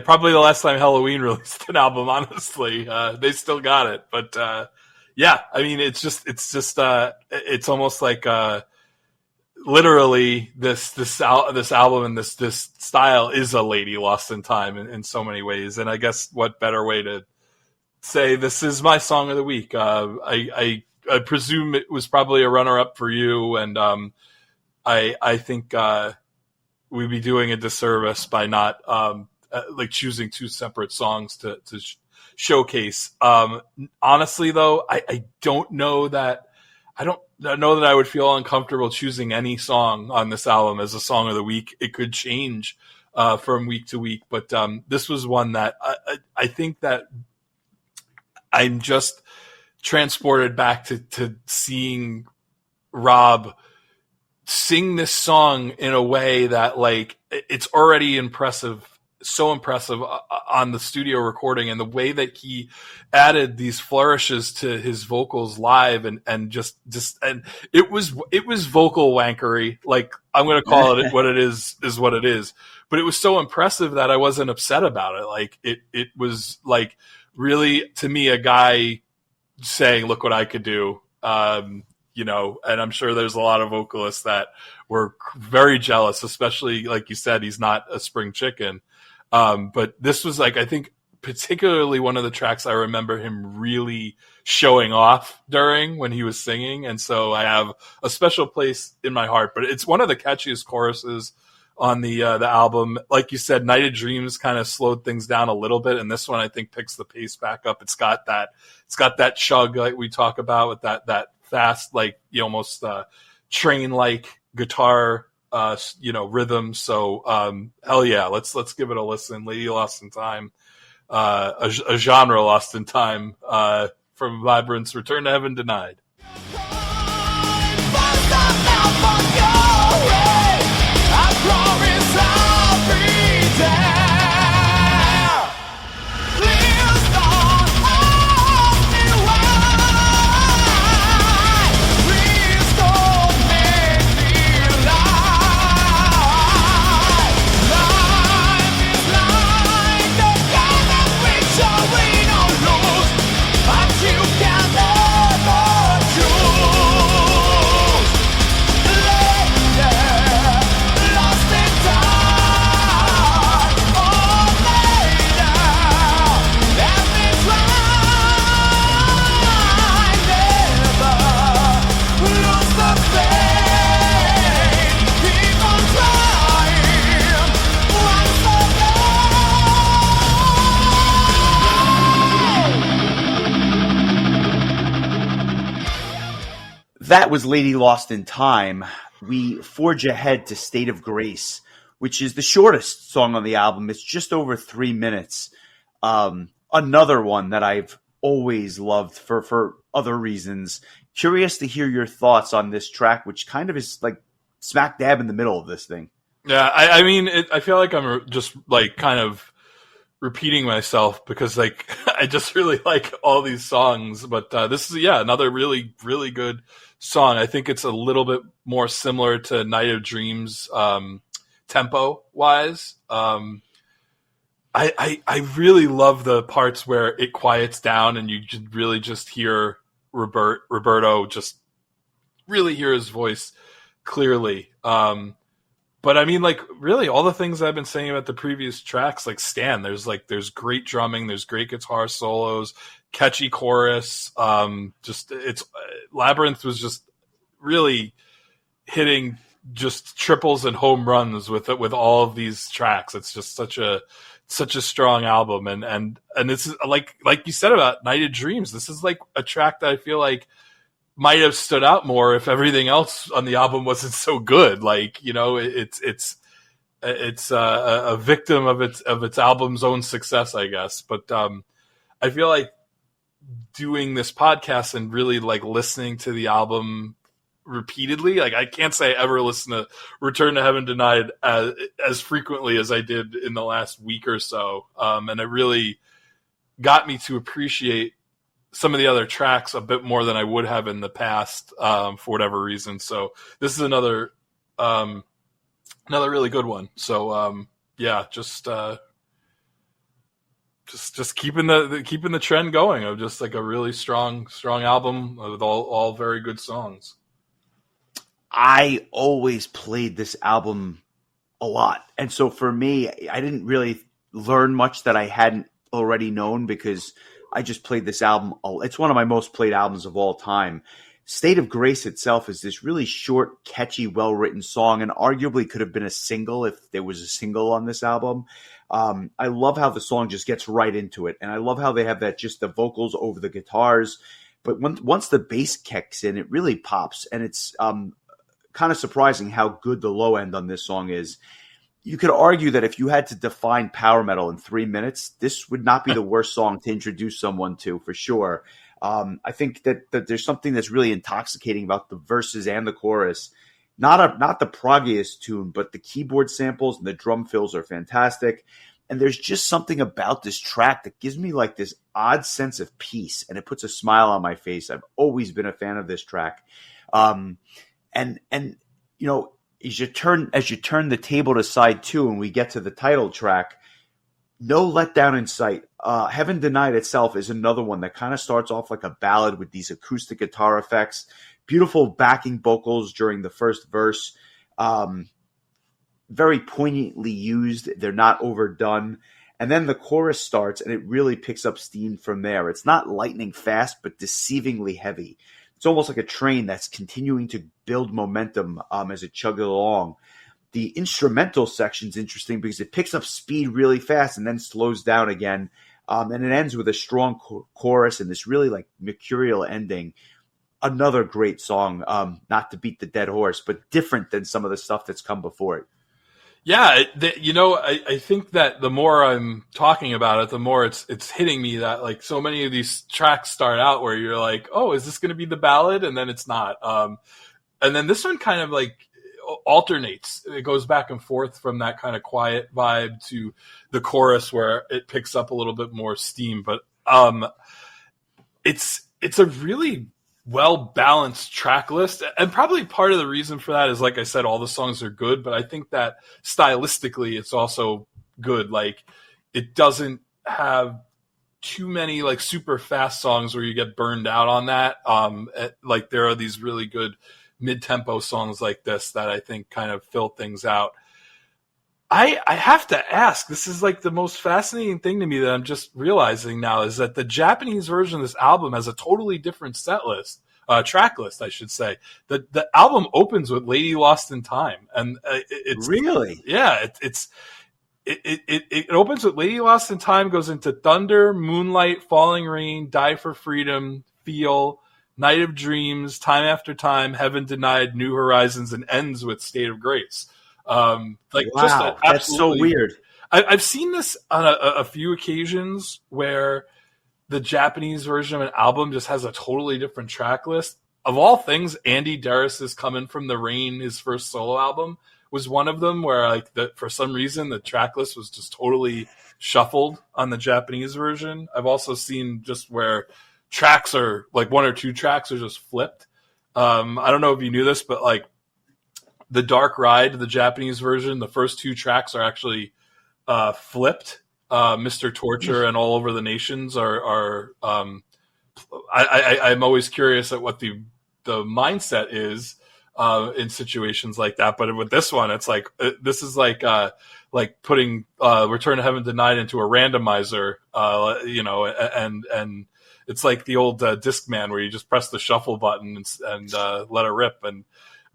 probably the last time Halloween released an album. Honestly, they still got it, but yeah, I mean, it's almost like literally this album and this style is a Lady Lost in Time in so many ways. And I guess what better way to say this is my song of the week? I presume it was probably a runner up for you, and I think we'd be doing a disservice by not like choosing two separate songs to showcase. Honestly, though, I don't know that I would feel uncomfortable choosing any song on this album as a song of the week. It could change from week to week, but this was one that I think that I'm just transported back to seeing Rob sing this song in a way that, like, it's already impressive, so impressive on the studio recording, and the way that he added these flourishes to his vocals live, and just and it was vocal wankery. Like, I'm going to call it what it is what it is. But it was so impressive that I wasn't upset about it. Like, it was like really, to me, a guy saying, look what I could do. You know, and I'm sure there's a lot of vocalists that were very jealous, especially, like you said, he's not a spring chicken. But this was, like, I think particularly one of the tracks I remember him really showing off during when he was singing. And so I have a special place in my heart, but it's one of the catchiest choruses on the album. Like you said, Night of Dreams kind of slowed things down a little bit, and this one I think picks the pace back up. It's got that chug like we talk about, with that fast, like, you almost train like guitar rhythm. So hell yeah, let's give it a listen. Lady Lost in Time, a genre lost in time, from Labyrinth's Return to Heaven Denied.
That was Lady Lost in Time. We forge ahead to State of Grace, which is the shortest song on the album. It's just over 3 minutes. Another one that I've always loved for other reasons. Curious to hear your thoughts on this track, which kind of is like smack dab in the middle of this thing.
Yeah, I mean, I feel like I'm just like kind of repeating myself because, like, I just really like all these songs, but this is another really, really good song. I think it's a little bit more similar to Night of Dreams tempo wise. I really love the parts where it quiets down and you really just hear Roberto just really hear his voice clearly. But I mean, like, really, all the things I've been saying about the previous tracks, like Stan, there's great drumming, there's great guitar solos, catchy chorus. Labyrinth was just really hitting just triples and home runs with all of these tracks. It's just such a strong album, and this is like you said about Night of Dreams. This is like a track that I feel like might have stood out more if everything else on the album wasn't so good. Like, you know, it's a victim of its album's own success, I guess. But I feel like doing this podcast and really like listening to the album repeatedly, like I can't say I ever listened to Return to Heaven Denied as frequently as I did in the last week or so, and it really got me to appreciate some of the other tracks a bit more than I would have in the past, for whatever reason. So this is another really good one. So yeah, just keeping the trend going of just like a really strong album with all very good songs.
I always played this album a lot. And so for me, I didn't really learn much that I hadn't already known because I just played this album. It's one of my most played albums of all time. State of Grace itself is this really short, catchy, well-written song, and arguably could have been a single if there was a single on this album. I love how the song just gets right into it, and I love how they have that just the vocals over the guitars. But once the bass kicks in, it really pops, and it's kind of surprising how good the low end on this song is. You could argue that if you had to define power metal in 3 minutes, this would not be the worst song to introduce someone to, for sure. I think that there's something that's really intoxicating about the verses and the chorus. Not the proggiest tune, but the keyboard samples and the drum fills are fantastic. And there's just something about this track that gives me like this odd sense of peace, and it puts a smile on my face. I've always been a fan of this track. And you know, as you turn the table to side 2 and we get to the title track, no letdown in sight. Heaven Denied itself is another one that kind of starts off like a ballad with these acoustic guitar effects, beautiful backing vocals during the first verse, very poignantly used. They're not overdone. And then the chorus starts and it really picks up steam from there. It's not lightning fast, but deceivingly heavy. It's almost like a train that's continuing to build momentum as it chugs along. The instrumental section's interesting because it picks up speed really fast and then slows down again. And it ends with a strong chorus and this really like mercurial ending. Another great song, not to beat the dead horse, but different than some of the stuff that's come before it.
Yeah, I think that the more I'm talking about it, the more it's hitting me that like so many of these tracks start out where you're like, oh, is this going to be the ballad? And then it's not. And then this one kind of like alternates. It goes back and forth from that kind of quiet vibe to the chorus where it picks up a little bit more steam. But it's a really well-balanced track list, and probably part of the reason for that is, like I said, all the songs are good, but I think that stylistically it's also good. Like, it doesn't have too many like super fast songs where you get burned out on that. Like, there are these really good mid-tempo songs like this that I think kind of fill things out. I have to ask, this is like the most fascinating thing to me that I'm just realizing now, is that the Japanese version of this album has a totally different set list, track list, I should say. The album opens with Lady Lost in Time. And it's
really,
yeah, it opens with Lady Lost in Time, goes into Thunder, Moonlight, Falling Rain, Die for Freedom, Feel, Night of Dreams, Time After Time, Heaven Denied, New Horizons, and ends with State of Grace.
Wow, that's so weird.
I've seen this on a few occasions where the Japanese version of an album just has a totally different track list. Of all things, Andy Darris's Coming from the Rain, his first solo album, was one of them where like for some reason the track list was just totally shuffled on the Japanese version. I've also seen just where tracks are like one or two tracks are just flipped. I don't know if you knew this, but like The Dark Ride, the Japanese version, the first two tracks are actually flipped Mr. Torture and All Over the Nations are I'm always curious at what the mindset is in situations like that. But with this one, it's like this is like putting Return to Heaven Denied into a randomizer, and it's like the old Discman where you just press the shuffle button and let it rip. And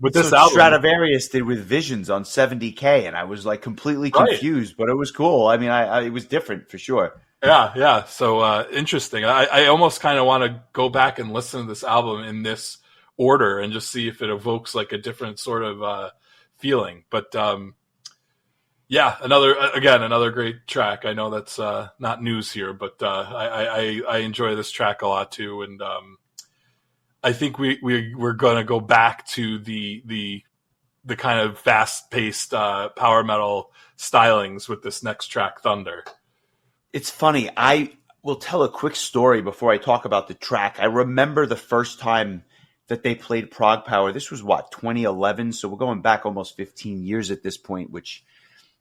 with this album,
Stradivarius did with Visions on 70K, and I was like completely confused, but it was cool. I mean, it was different for sure.
Yeah. So interesting. I almost kind of want to go back and listen to this album in this order and just see if it evokes like a different sort of feeling. But another great track. I know that's not news here, but I enjoy this track a lot too. And I think we're going to go back to the kind of fast paced power metal stylings with this next track, Thunder.
It's funny. I will tell a quick story before I talk about the track. I remember the first time that they played Prog Power. This was 2011. So we're going back almost 15 years at this point, which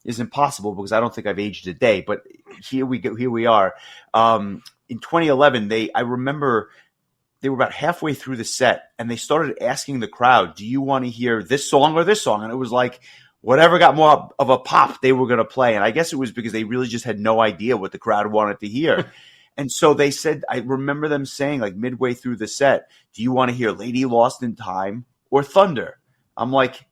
is impossible because I don't think I've aged a day. But here we are. In 2011, I remember they were about halfway through the set, and they started asking the crowd, "Do you want to hear this song or this song?" And it was like, whatever got more of a pop, they were going to play. And I guess it was because they really just had no idea what the crowd wanted to hear. And so they said, I remember them saying like midway through the set, "Do you want to hear Lady Lost in Time or Thunder?" I'm like,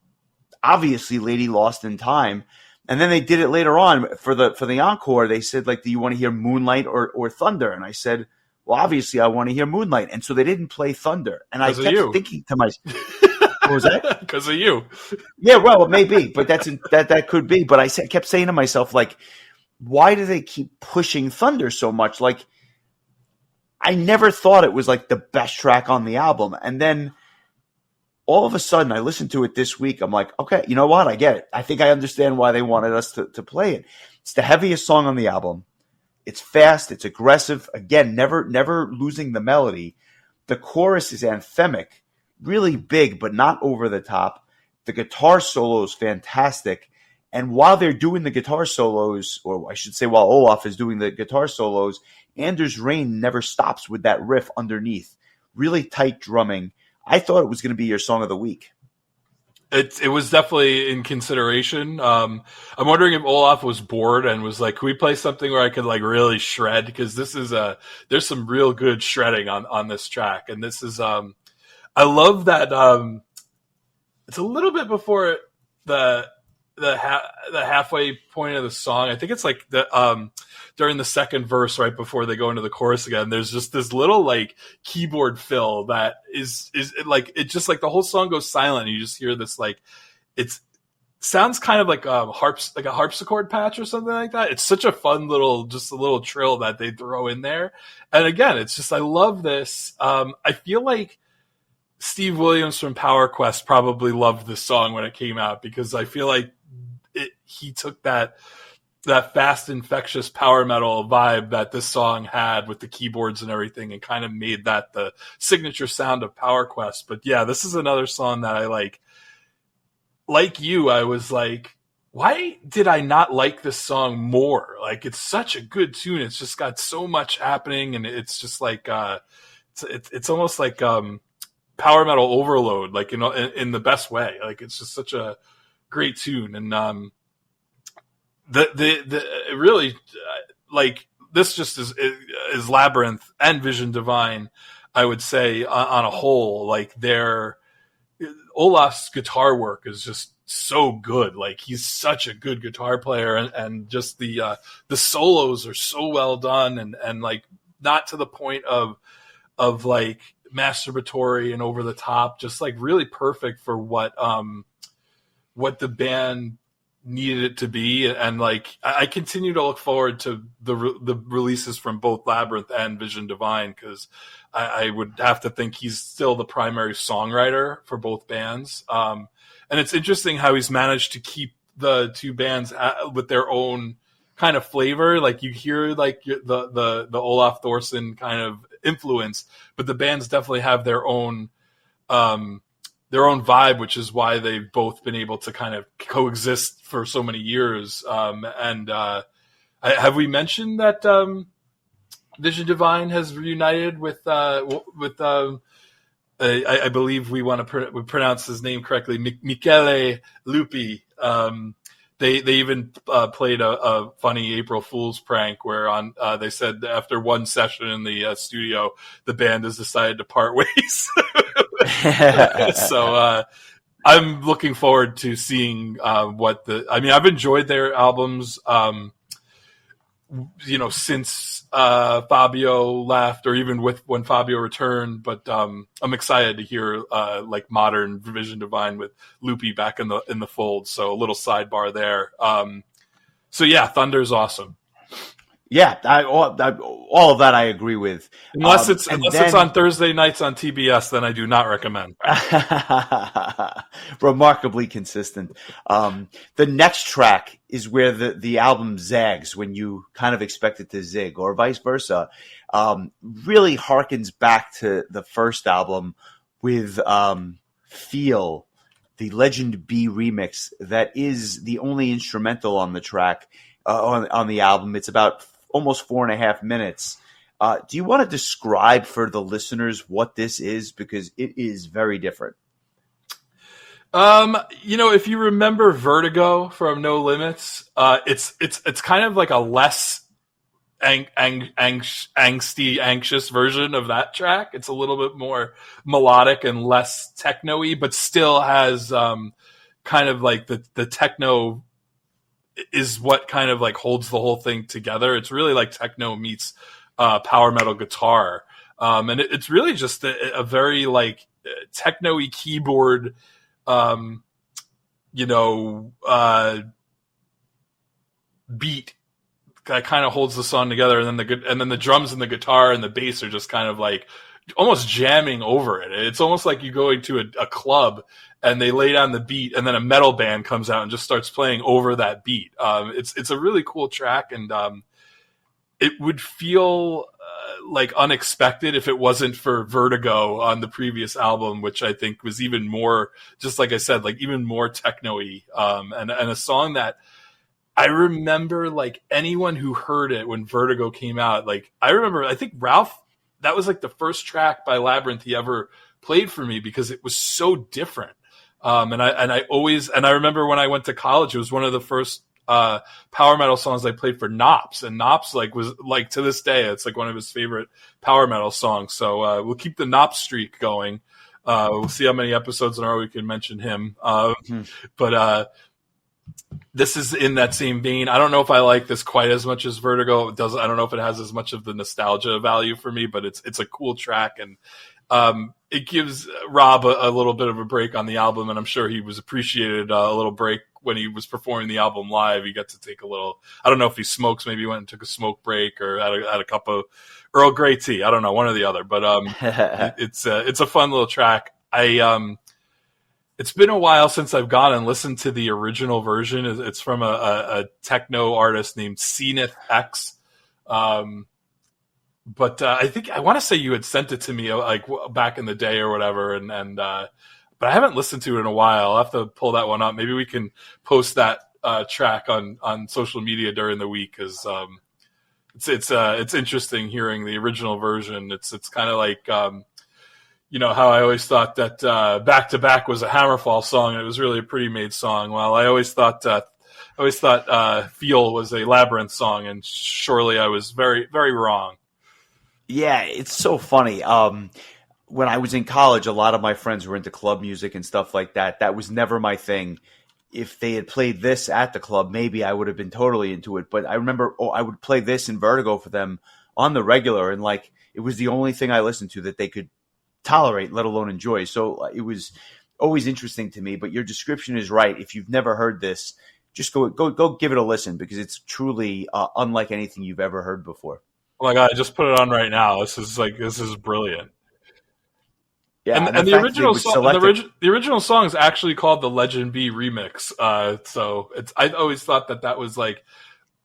obviously Lady Lost in Time. And then they did it later on for the encore. They said like, "Do you want to hear Moonlight or Thunder?" And I said, well, obviously I want to hear Moonlight. And so they didn't play Thunder. And I kept thinking to myself, what was that?
Because of you.
Yeah, well, it may be, but that could be. But I kept saying to myself, like, why do they keep pushing Thunder so much? Like, I never thought it was like the best track on the album. And then all of a sudden I listened to it this week. I'm like, okay, you know what? I get it. I think I understand why they wanted us to play it. It's the heaviest song on the album. It's fast. It's aggressive. Again, never losing the melody. The chorus is anthemic, really big, but not over the top. The guitar solo is fantastic. And while they're doing the guitar solos, or I should say while Olaf is doing the guitar solos, Anders Reign never stops with that riff underneath. Really tight drumming. I thought it was going to be your song of the week.
It was definitely in consideration. I'm wondering if Olaf was bored and was like, "Can we play something where I could like really shred?" Because there's some real good shredding on this track, and this is I love that it's a little bit before the halfway point of the song. I think it's like during the second verse, right before they go into the chorus again. There's just this little like keyboard fill that is like, it just like the whole song goes silent. And you just hear this like, sounds kind of like a harpsichord patch or something like that. It's such a fun little trill that they throw in there. And again, it's just, I love this. I feel like Steve Williams from Power Quest probably loved this song when it came out, because I feel like he took that fast, infectious power metal vibe that this song had with the keyboards and everything, and kind of made that the signature sound of Power Quest. But yeah, this is another song that I like you. I was like, why did I not like this song more? Like, it's such a good tune. It's just got so much happening, and it's just like it's almost like power metal overload, like, you know, in the best way. Like, it's just such a great tune. And the really like, this just is Labyrinth and Vision Divine, I would say, on a whole. Like, Olaf's guitar work is just so good. Like, he's such a good guitar player, and just the solos are so well done, and like, not to the point of like masturbatory and over the top, just like really perfect for what the band needed it to be. And like, I continue to look forward to the releases from both Labyrinth and Vision Divine, because I would have to think he's still the primary songwriter for both bands. And it's interesting how he's managed to keep the two bands with their own kind of flavor. Like, you hear like the Olaf Thorson kind of influence, but the bands definitely have their own vibe, which is why they've both been able to kind of coexist for so many years. And Have we mentioned that Vision Divine has reunited with I believe we want to pronounce his name correctly, Michele Lupi. They even played a funny April Fool's prank where they said after one session in the studio, the band has decided to part ways. So I'm looking forward to seeing I've enjoyed their albums, since Fabio left, or even when Fabio returned. But I'm excited to hear modern Vision Divine with Loopy back in the fold. So a little sidebar there. So yeah, Thunder's awesome.
Yeah, all of that I agree with.
Unless it's on Thursday nights on TBS, then I do not recommend.
Remarkably consistent. The next track is where the album zags when you kind of expect it to zig, or vice versa. Really harkens back to the first album with Feel, the Legend B remix that is the only instrumental on the track, on the album. It's about almost 4.5 minutes. Do you want to describe for the listeners what this is? Because it is very different.
If you remember Vertigo from No Limits, it's kind of like a less angsty, anxious version of that track. It's a little bit more melodic and less techno-y, but still has kind of like the techno is what kind of like holds the whole thing together. It's really like techno meets power metal guitar, and it's really just a very like techno-y keyboard, beat that kind of holds the song together, and then the drums and the guitar and the bass are just kind of like almost jamming over it. It's almost like you go into a club and they lay down the beat, and then a metal band comes out and just starts playing over that beat. It's a really cool track, and it would feel like unexpected if it wasn't for Vertigo on the previous album, which I think was even more, just like I said, like even more techno-y, and a song that I remember, like anyone who heard it when Vertigo came out, like I think Ralph, that was like the first track by Labyrinth he ever played for me because it was so different. And I remember when I went to college, it was one of the first power metal songs I played for Knops, and Knops was to this day, it's like one of his favorite power metal songs. So we'll keep the Knops streak going. We'll see how many episodes in a row we can mention him. But this is in that same vein. I don't know if I like this quite as much as Vertigo. I don't know if it has as much of the nostalgia value for me, but it's a cool track, and it gives Rob a little bit of a break on the album, and I'm sure he was appreciated a little break when he was performing the album live. He got to take a little, I don't know if he smokes, maybe he went and took a smoke break or had a cup of Earl Grey tea. I don't know, one or the other, but it's a fun little track. It's been a while since I've gone and listened to the original version. It's from a techno artist named Zenith X. But I think I want to say you had sent it to me like back in the day or whatever, but I haven't listened to it in a while. I'll have to pull that one up. Maybe we can post that track on social media during the week, because it's interesting hearing the original version. It's kind of like how I always thought that Back to Back was a Hammerfall song and it was really a Pretty Made song. Well, I always thought Feel was a Labyrinth song, and surely I was very, very wrong.
Yeah, it's so funny. When I was in college, a lot of my friends were into club music and stuff like that. That was never my thing. If they had played this at the club, maybe I would have been totally into it. But I remember I would play this in Vertigo for them on the regular, and like it was the only thing I listened to that they could tolerate, let alone enjoy. So it was always interesting to me. But your description is right. If you've never heard this, just go give it a listen, because it's truly unlike anything you've ever heard before.
Oh my God, I just put it on right now. This is brilliant.
Yeah,
and the original song, the original song is actually called the Legend B remix. So I always thought that was like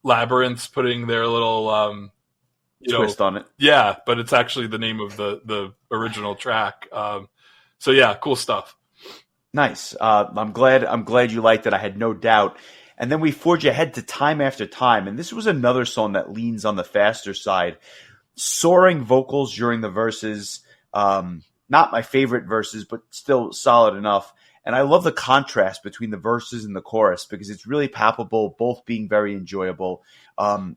Labyrinth's putting their little
twist on it.
Yeah, but it's actually the name of the original track. So yeah, cool stuff.
Nice. I'm glad you liked it. I had no doubt. And then we forge ahead to Time After Time. And this was another song that leans on the faster side. Soaring vocals during the verses. Not my favorite verses, but still solid enough. And I love the contrast between the verses and the chorus because it's really palpable, both being very enjoyable.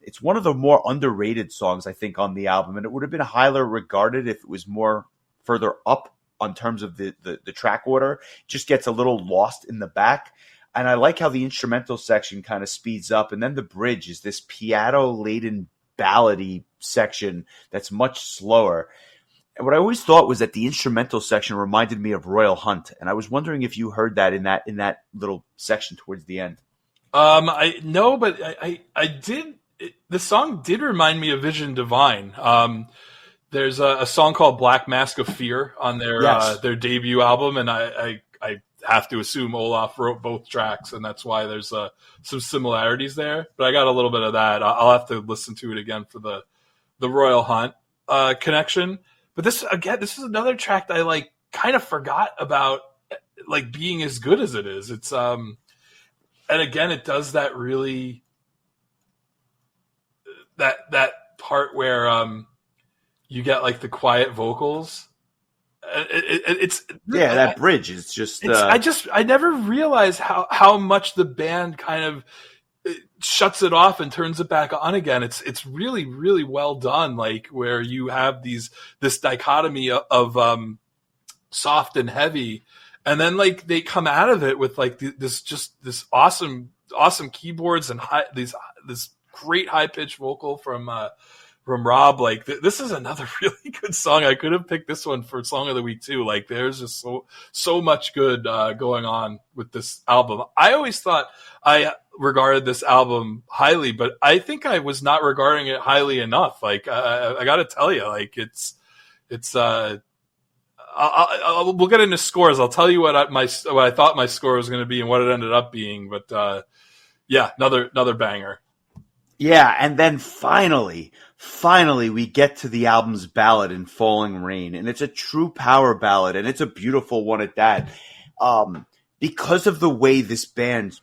It's one of the more underrated songs, I think, on the album. And it would have been highly regarded if it was more further up on terms of the track order. It just gets a little lost in the back. And I like how the instrumental section kind of speeds up. And then the bridge is this piano-laden ballady section that's much slower. And what I always thought was that the instrumental section reminded me of Royal Hunt, and I was wondering if you heard that in that little section towards the end.
I did. The song did remind me of Vision Divine. There's a song called Black Mask of Fear on their debut album, and I have to assume Olaf wrote both tracks, and that's why there's some similarities there. But I got a little bit of that. I'll have to listen to it again for the Royal Hunt connection. But this is another track that I like kind of forgot about, like being as good as it is. It's and again, it does that really that part where you get like the quiet vocals.
That bridge is just.
I never realized how much the band kind of shuts it off and turns it back on again. It's really, really well done. Like where you have this dichotomy of soft and heavy, and then like they come out of it with like this awesome keyboards and this great high pitched vocal from Rob. Like this is another really good song. I could have picked this one for Song of the Week too. Like there's just so much good going on with this album. I always thought I regarded this album highly, but I think I was not regarding it highly enough. Like I got to tell you, like it's we'll get into scores. I'll tell you what I thought my score was going to be and what it ended up being. But another banger.
Yeah, and then finally, we get to the album's ballad in Falling Rain, and it's a true power ballad, and it's a beautiful one at that. Because of the way this band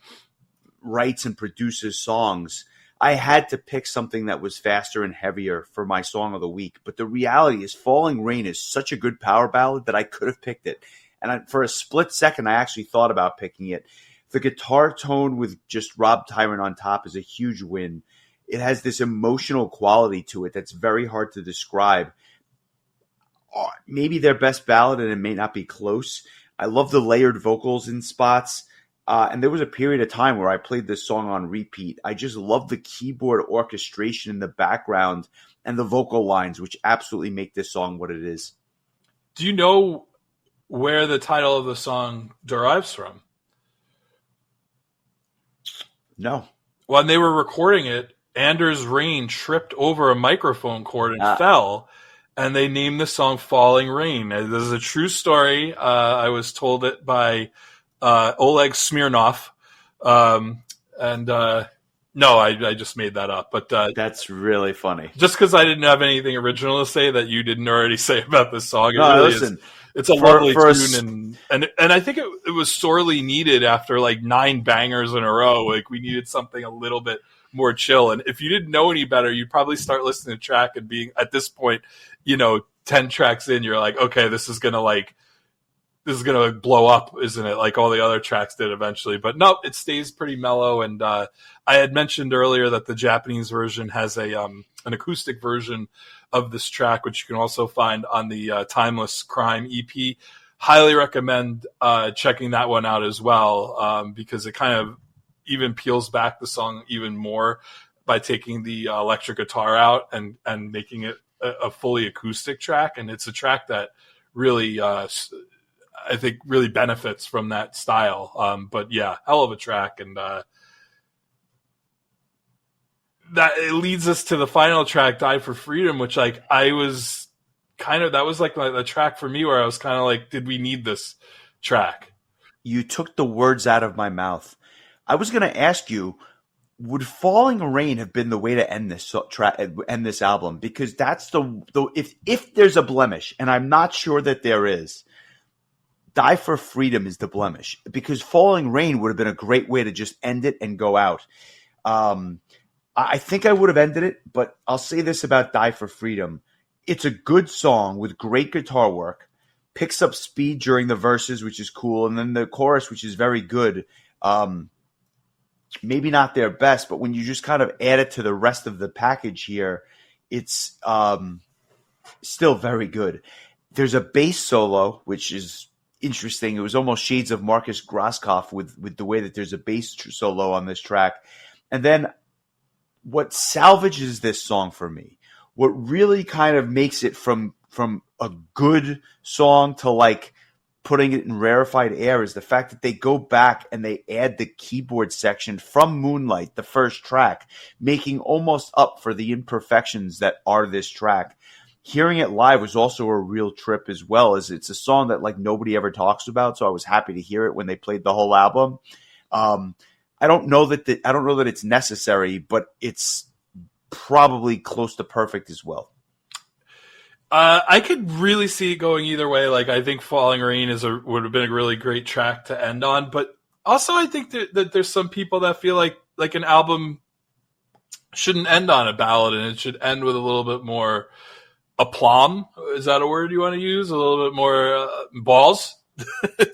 writes and produces songs, I had to pick something that was faster and heavier for my Song of the Week. But the reality is Falling Rain is such a good power ballad that I could have picked it. And for a split second, I actually thought about picking it. The guitar tone with just Rob Tyrant on top is a huge win. It has this emotional quality to it that's very hard to describe. Maybe their best ballad, and it may not be close. I love the layered vocals in spots. And there was a period of time where I played this song on repeat. I just love the keyboard orchestration in the background and the vocal lines, which absolutely make this song what it is.
Do you know where the title of the song derives from?
No.
When they were recording it, Anders Rain tripped over a microphone cord and fell, and they named the song Falling Rain. This is a true story. I was told it by Oleg Smirnov. No, I just made that up. But
that's really funny.
Just because I didn't have anything original to say that you didn't already say about this song. It
no,
really
listen.
It's a lovely tune, and I think it was sorely needed after like 9 bangers in a row. Like we needed something a little bit more chill. And if you didn't know any better, you'd probably start listening to the track and being at this point, 10 tracks in, you're like, okay, this is gonna blow up, isn't it? Like all the other tracks did eventually. But no, it stays pretty mellow. And I had mentioned earlier that the Japanese version has an acoustic version of this track, which you can also find on the Timeless Crime EP. Highly recommend checking that one out as well, because it kind of even peels back the song even more by taking the electric guitar out and making it a fully acoustic track. And it's a track that really, I think, really benefits from that style. But yeah, hell of a track. And that it leads us to the final track, Die for Freedom, which like that was like the track for me where I was kind of like, did we need this track?
You took the words out of my mouth. I was going to ask you, would Falling Rain have been the way to end this end this album? Because that's if there's a blemish, and I'm not sure that there is, Die for Freedom is the blemish, because Falling Rain would have been a great way to just end it and go out. I think I would have ended it, but I'll say this about Die for Freedom. It's a good song with great guitar work, picks up speed during the verses, which is cool, and then the chorus, which is very good. Maybe not their best, but when you just kind of add it to the rest of the package here, it's still very good. There's a bass solo, which is interesting. It was almost shades of Marcus Grosskopf with the way that there's a bass solo on this track. And then what salvages this song for me, what really kind of makes it from a good song to like putting it in rarefied air, is the fact that they go back and they add the keyboard section from Moonlight, the first track, making almost up for the imperfections that are this track. Hearing it live was also a real trip as well, as it's a song that like nobody ever talks about. So I was happy to hear it when they played the whole album. I don't know that it's necessary, but it's probably close to perfect as well.
I could really see it going either way. Like, I think Falling Rain would have been a really great track to end on, but also I think that there's some people that feel like an album shouldn't end on a ballad, and it should end with a little bit more aplomb. Is that a word you want to use? A little bit more balls.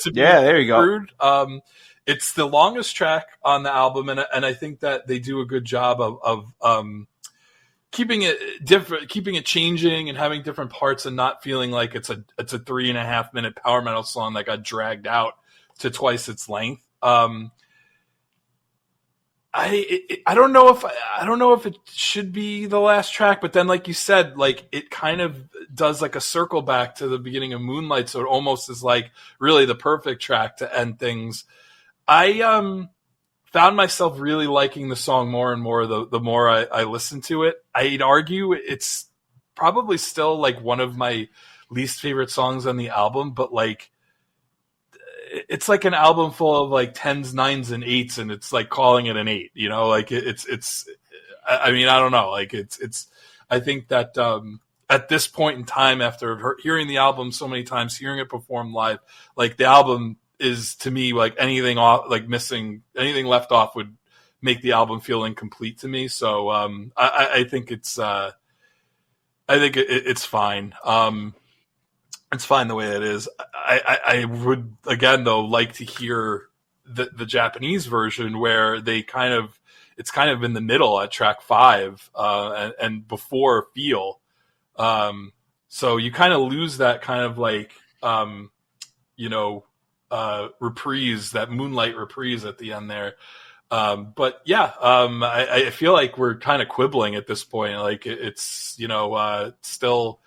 There you go.
It's the longest track on the album, and I think that they do a good job of keeping it different, keeping it changing, and having different parts, and not feeling like it's a 3.5 minute power metal song that got dragged out to twice its length. I don't know if it should be the last track, but then like you said, like it kind of does like a circle back to the beginning of Moonlight, so it almost is like really the perfect track to end things. I found myself really liking the song more and more the more I listened to it. I'd argue it's probably still like one of my least favorite songs on the album, but like it's like an album full of like 10s, 9s, and 8s, and it's like calling it an 8, you know, like it's, I mean, I don't know. Like it's, I think that, at this point in time, after hearing the album so many times, hearing it performed live, like the album is to me, like anything off, like missing, anything left off would make the album feel incomplete to me. So, I think it's, it's fine. It's fine the way it is. I would, again, though, like to hear the Japanese version where it's kind of in the middle at track 5 and before Feel. So you kind of lose that kind of like, reprise, that Moonlight reprise at the end there. But yeah, I feel like we're kind of quibbling at this point. Like it's, still,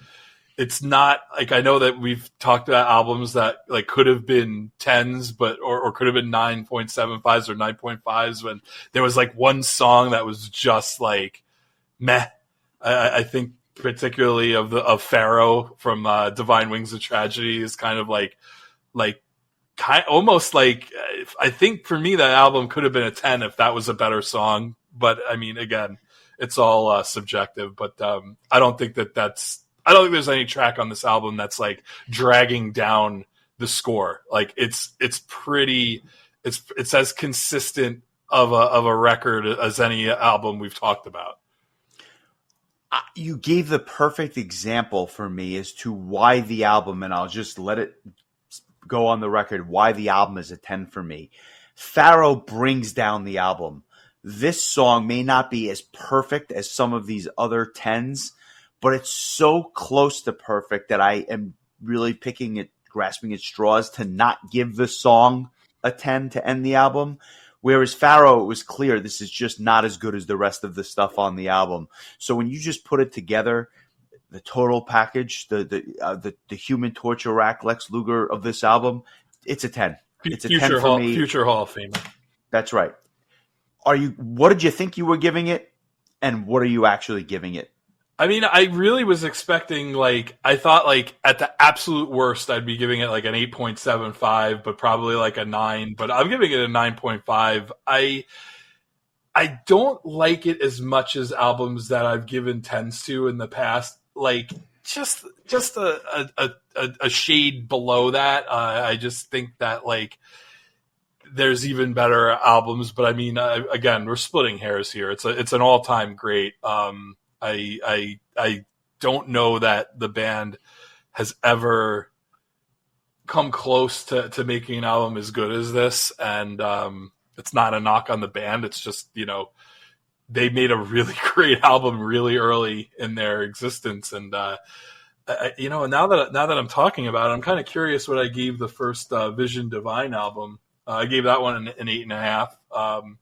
it's not like, I know that we've talked about albums that like could have been 10s, but, or could have been 9.75s or 9.5s when there was like one song that was just like meh. I think particularly of Pharaoh from Divine Wings of Tragedy is kind of almost like, I think for me that album could have been a 10 if that was a better song. But I mean, again, it's all subjective. But I don't think there's any track on this album that's like dragging down the score. Like it's as consistent of a record as any album we've talked about.
You gave the perfect example for me as to why the album, and I'll just let it go on the record, why the album is a 10 for me. Pharaoh brings down the album. This song may not be as perfect as some of these other 10s, but it's so close to perfect that I am really grasping at straws to not give the song a 10 to end the album. Whereas Pharaoh, it was clear this is just not as good as the rest of the stuff on the album. So when you just put it together, the total package, the Human Torture Rack, Lex Luger of this album, it's a 10. It's a 10 for me.
Future Hall of Famer.
That's right. What did you think you were giving it, and what are you actually giving it?
I mean, I really was expecting, like, I thought, like, at the absolute worst, I'd be giving it, like, an 8.75, but probably, like, a 9. But I'm giving it a 9.5. I don't like it as much as albums that I've given 10s to in the past. Like, just a shade below that. I just think that like there's even better albums, but I mean, again, we're splitting hairs here. It's an all time great. I don't know that the band has ever come close to making an album as good as this, and it's not a knock on the band. It's just, they made a really great album really early in their existence, and now that I'm talking about it, I'm kind of curious what I gave the first Vision Divine album. I gave that one an 8.5.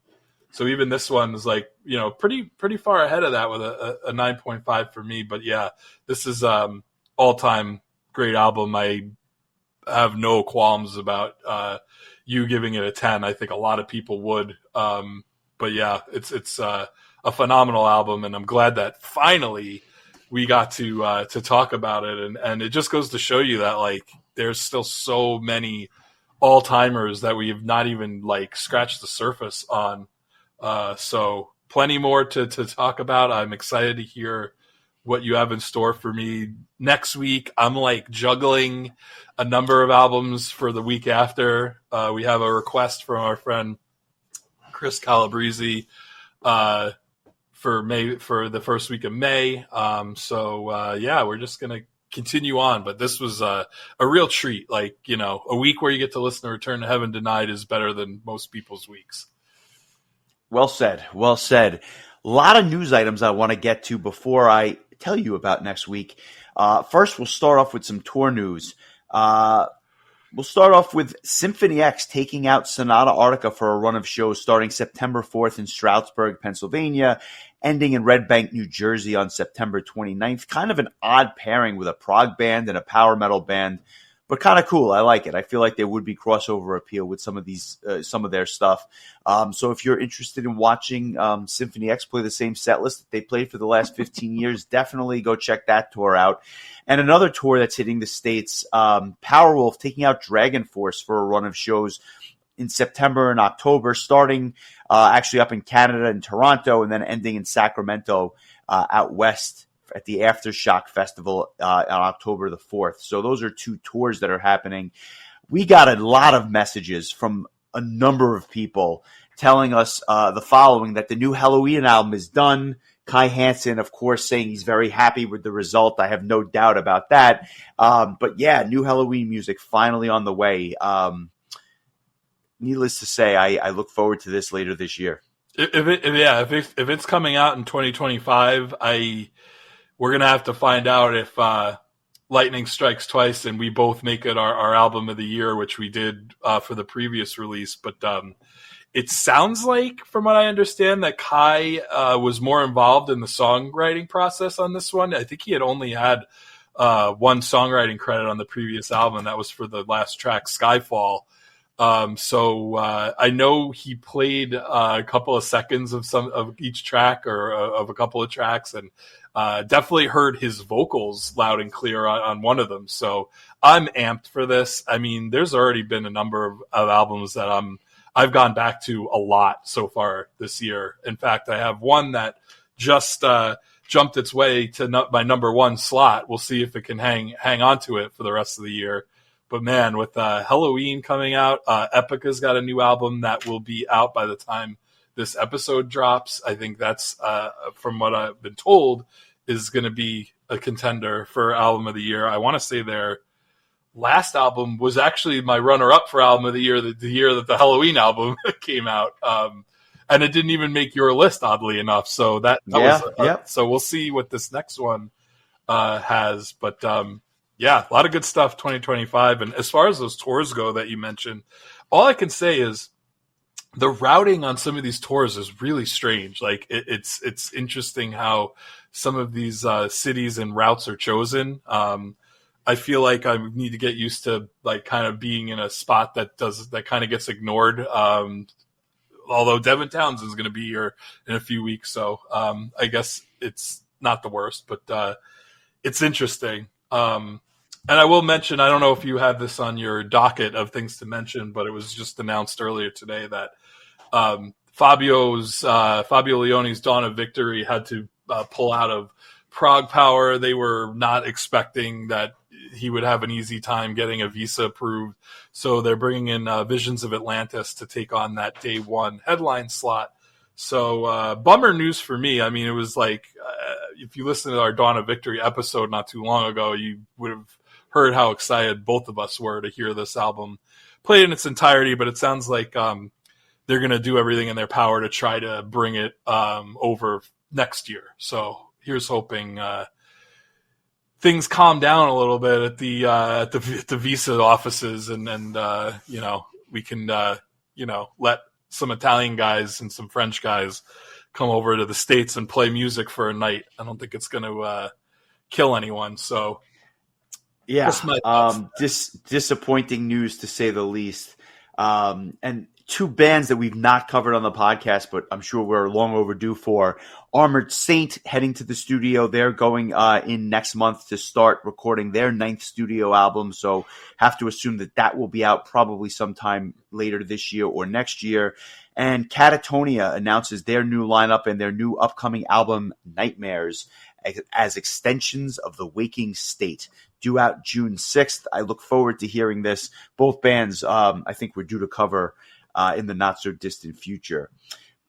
So even this one is like, pretty far ahead of that with a 9.5 for me. But yeah, this is all time great album. I have no qualms about you giving it a 10. I think a lot of people would. But yeah, it's a phenomenal album, and I'm glad that finally we got to talk about it. And it just goes to show you that like there's still so many all timers that we have not even like scratched the surface on. So plenty more to talk about. I'm excited to hear what you have in store for me next week. I'm like juggling a number of albums for the week after. We have a request from our friend Chris Calabrese for the first week of May. We're just gonna continue on. But this was a real treat. Like, a week where you get to listen to Return to Heaven Denied is better than most people's weeks.
Well said. Well said. A lot of news items I want to get to before I tell you about next week. First, we'll start off with some tour news. We'll start off with Symphony X taking out Sonata Arctica for a run of shows starting September 4th in Stroudsburg, Pennsylvania, ending in Red Bank, New Jersey on September 29th. Kind of an odd pairing with a prog band and a power metal band, but kind of cool. I like it. I feel like there would be crossover appeal with some of their stuff. So if you're interested in watching Symphony X play the same set list that they played for the last 15 years, definitely go check that tour out. And another tour that's hitting the States, Powerwolf taking out Dragon Force for a run of shows in September and October, starting actually up in Canada and Toronto, and then ending in Sacramento out west at the Aftershock Festival on October the 4th. So those are two tours that are happening. We got a lot of messages from a number of people telling us the following, that the new Halloween album is done. Kai Hansen, of course, saying he's very happy with the result. I have no doubt about that. But yeah, new Halloween music finally on the way. Needless to say, I look forward to this later this year.
If it's coming out in 2025, we're gonna have to find out if lightning strikes twice and we both make it our album of the year, which we did for the previous release. But it sounds like, from what I understand, that Kai was more involved in the songwriting process on this one. I think he had only had one songwriting credit on the previous album, and that was for the last track, Skyfall. So I know he played a couple of seconds of each track, or of a couple of tracks, and definitely heard his vocals loud and clear on one of them. So I'm amped for this. I mean, there's already been a number of albums that I've gone back to a lot so far this year. In fact, I have one that just jumped its way to my number one slot. We'll see if it can hang on to it for the rest of the year. But man, with Halloween coming out, Epica's got a new album that will be out by the time this episode drops. I think that's, from what I've been told, is going to be a contender for album of the year. I want to say their last album was actually my runner-up for album of the year, the year that the Halloween album came out. And it didn't even make your list, oddly enough. So so we'll see what this next one has. But yeah, a lot of good stuff 2025. And as far as those tours go that you mentioned, all I can say is the routing on some of these tours is really strange. Like it's interesting how some of these cities and routes are chosen. I feel like I need to get used to like kind of being in a spot that kind of gets ignored. Although Devin Townsend is going to be here in a few weeks, so I guess it's not the worst, but it's interesting. And I will mention, I don't know if you have this on your docket of things to mention, but it was just announced earlier today that Fabio Leone's Dawn of Victory had to pull out of Prague Power, they were not expecting that he would have an easy time getting a visa approved. So they're bringing in Visions of Atlantis to take on that day one headline slot. So bummer news for me. I mean, it was like, if you listen to our Dawn of Victory episode not too long ago, you would have heard how excited both of us were to hear this album played in its entirety. But it sounds like they're going to do everything in their power to try to bring it over next year. So here's hoping things calm down a little bit at the visa offices, and you know, we can you know, let some Italian guys and some French guys come over to the States and play music for a night. I don't think it's going to kill anyone. So
yeah, disappointing news to say the least. And two bands that we've not covered on the podcast, but I'm sure we're long overdue for. Armored Saint heading to the studio. They're going in next month to start recording their 9th studio album. So have to assume that will be out probably sometime later this year or next year. And Catatonia announces their new lineup and their new upcoming album, Nightmares, as extensions of The Waking State, due out June 6th. I look forward to hearing this. Both bands, I think we're due to cover in the not-so-distant future.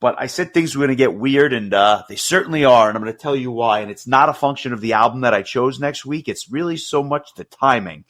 But I said things were going to get weird, and they certainly are, and I'm going to tell you why. And it's not a function of the album that I chose next week. It's really so much the timing.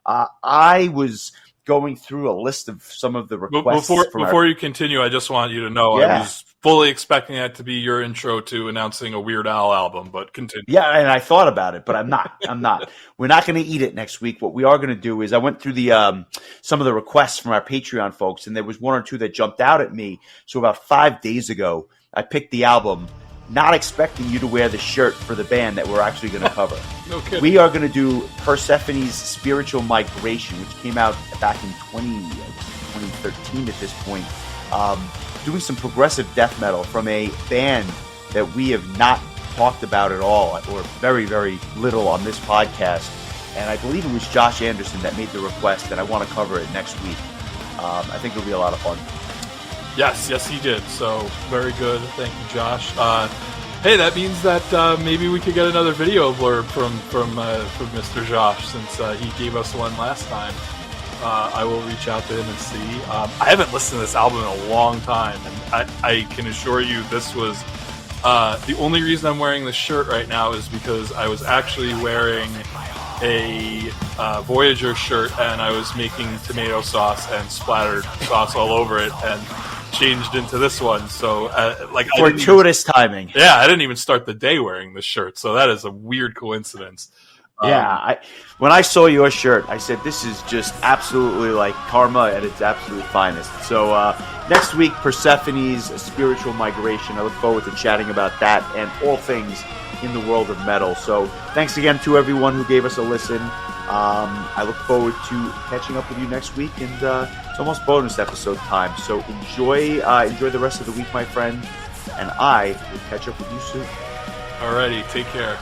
I was going through a list of some of the requests.
Before you continue, I just want you to know I was fully expecting that to be your intro to announcing a Weird Al album, but continue.
Yeah, and I thought about it, but I'm not. We're not going to eat it next week. What we are going to do is I went through the some of the requests from our Patreon folks, and there was one or two that jumped out at me. So about 5 days ago, I picked the album, not expecting you to wear the shirt for the band that we're actually going to cover.
No kidding.
We are going to do Persephone's Spiritual Migration, which came out back in 2013 at this point. Doing some progressive death metal from a band that we have not talked about at all, or very, very little on this podcast. And I believe it was Josh Anderson that made the request, and I want to cover it next week. I think it'll be a lot of fun.
Yes, he did. So very good. Thank you, Josh. Hey, that means that maybe we could get another video blurb from Mr. Josh, since he gave us one last time. I will reach out to him and see. I haven't listened to this album in a long time, and I can assure you this was the only reason I'm wearing this shirt right now is because I was actually wearing a Voyager shirt, and I was making tomato sauce and splattered sauce all over it, and changed into this one. So
fortuitous timing.
Yeah, I didn't even start the day wearing this shirt, so that is a weird coincidence.
When I saw your shirt, I said, this is just absolutely like karma at its absolute finest. So next week, Persephone's Spiritual Migration. I look forward to chatting about that and all things in the world of metal. So thanks again to everyone who gave us a listen. I look forward to catching up with you next week, and it's almost bonus episode time. So enjoy the rest of the week, my friend, and I will catch up with you soon.
Alrighty, take care.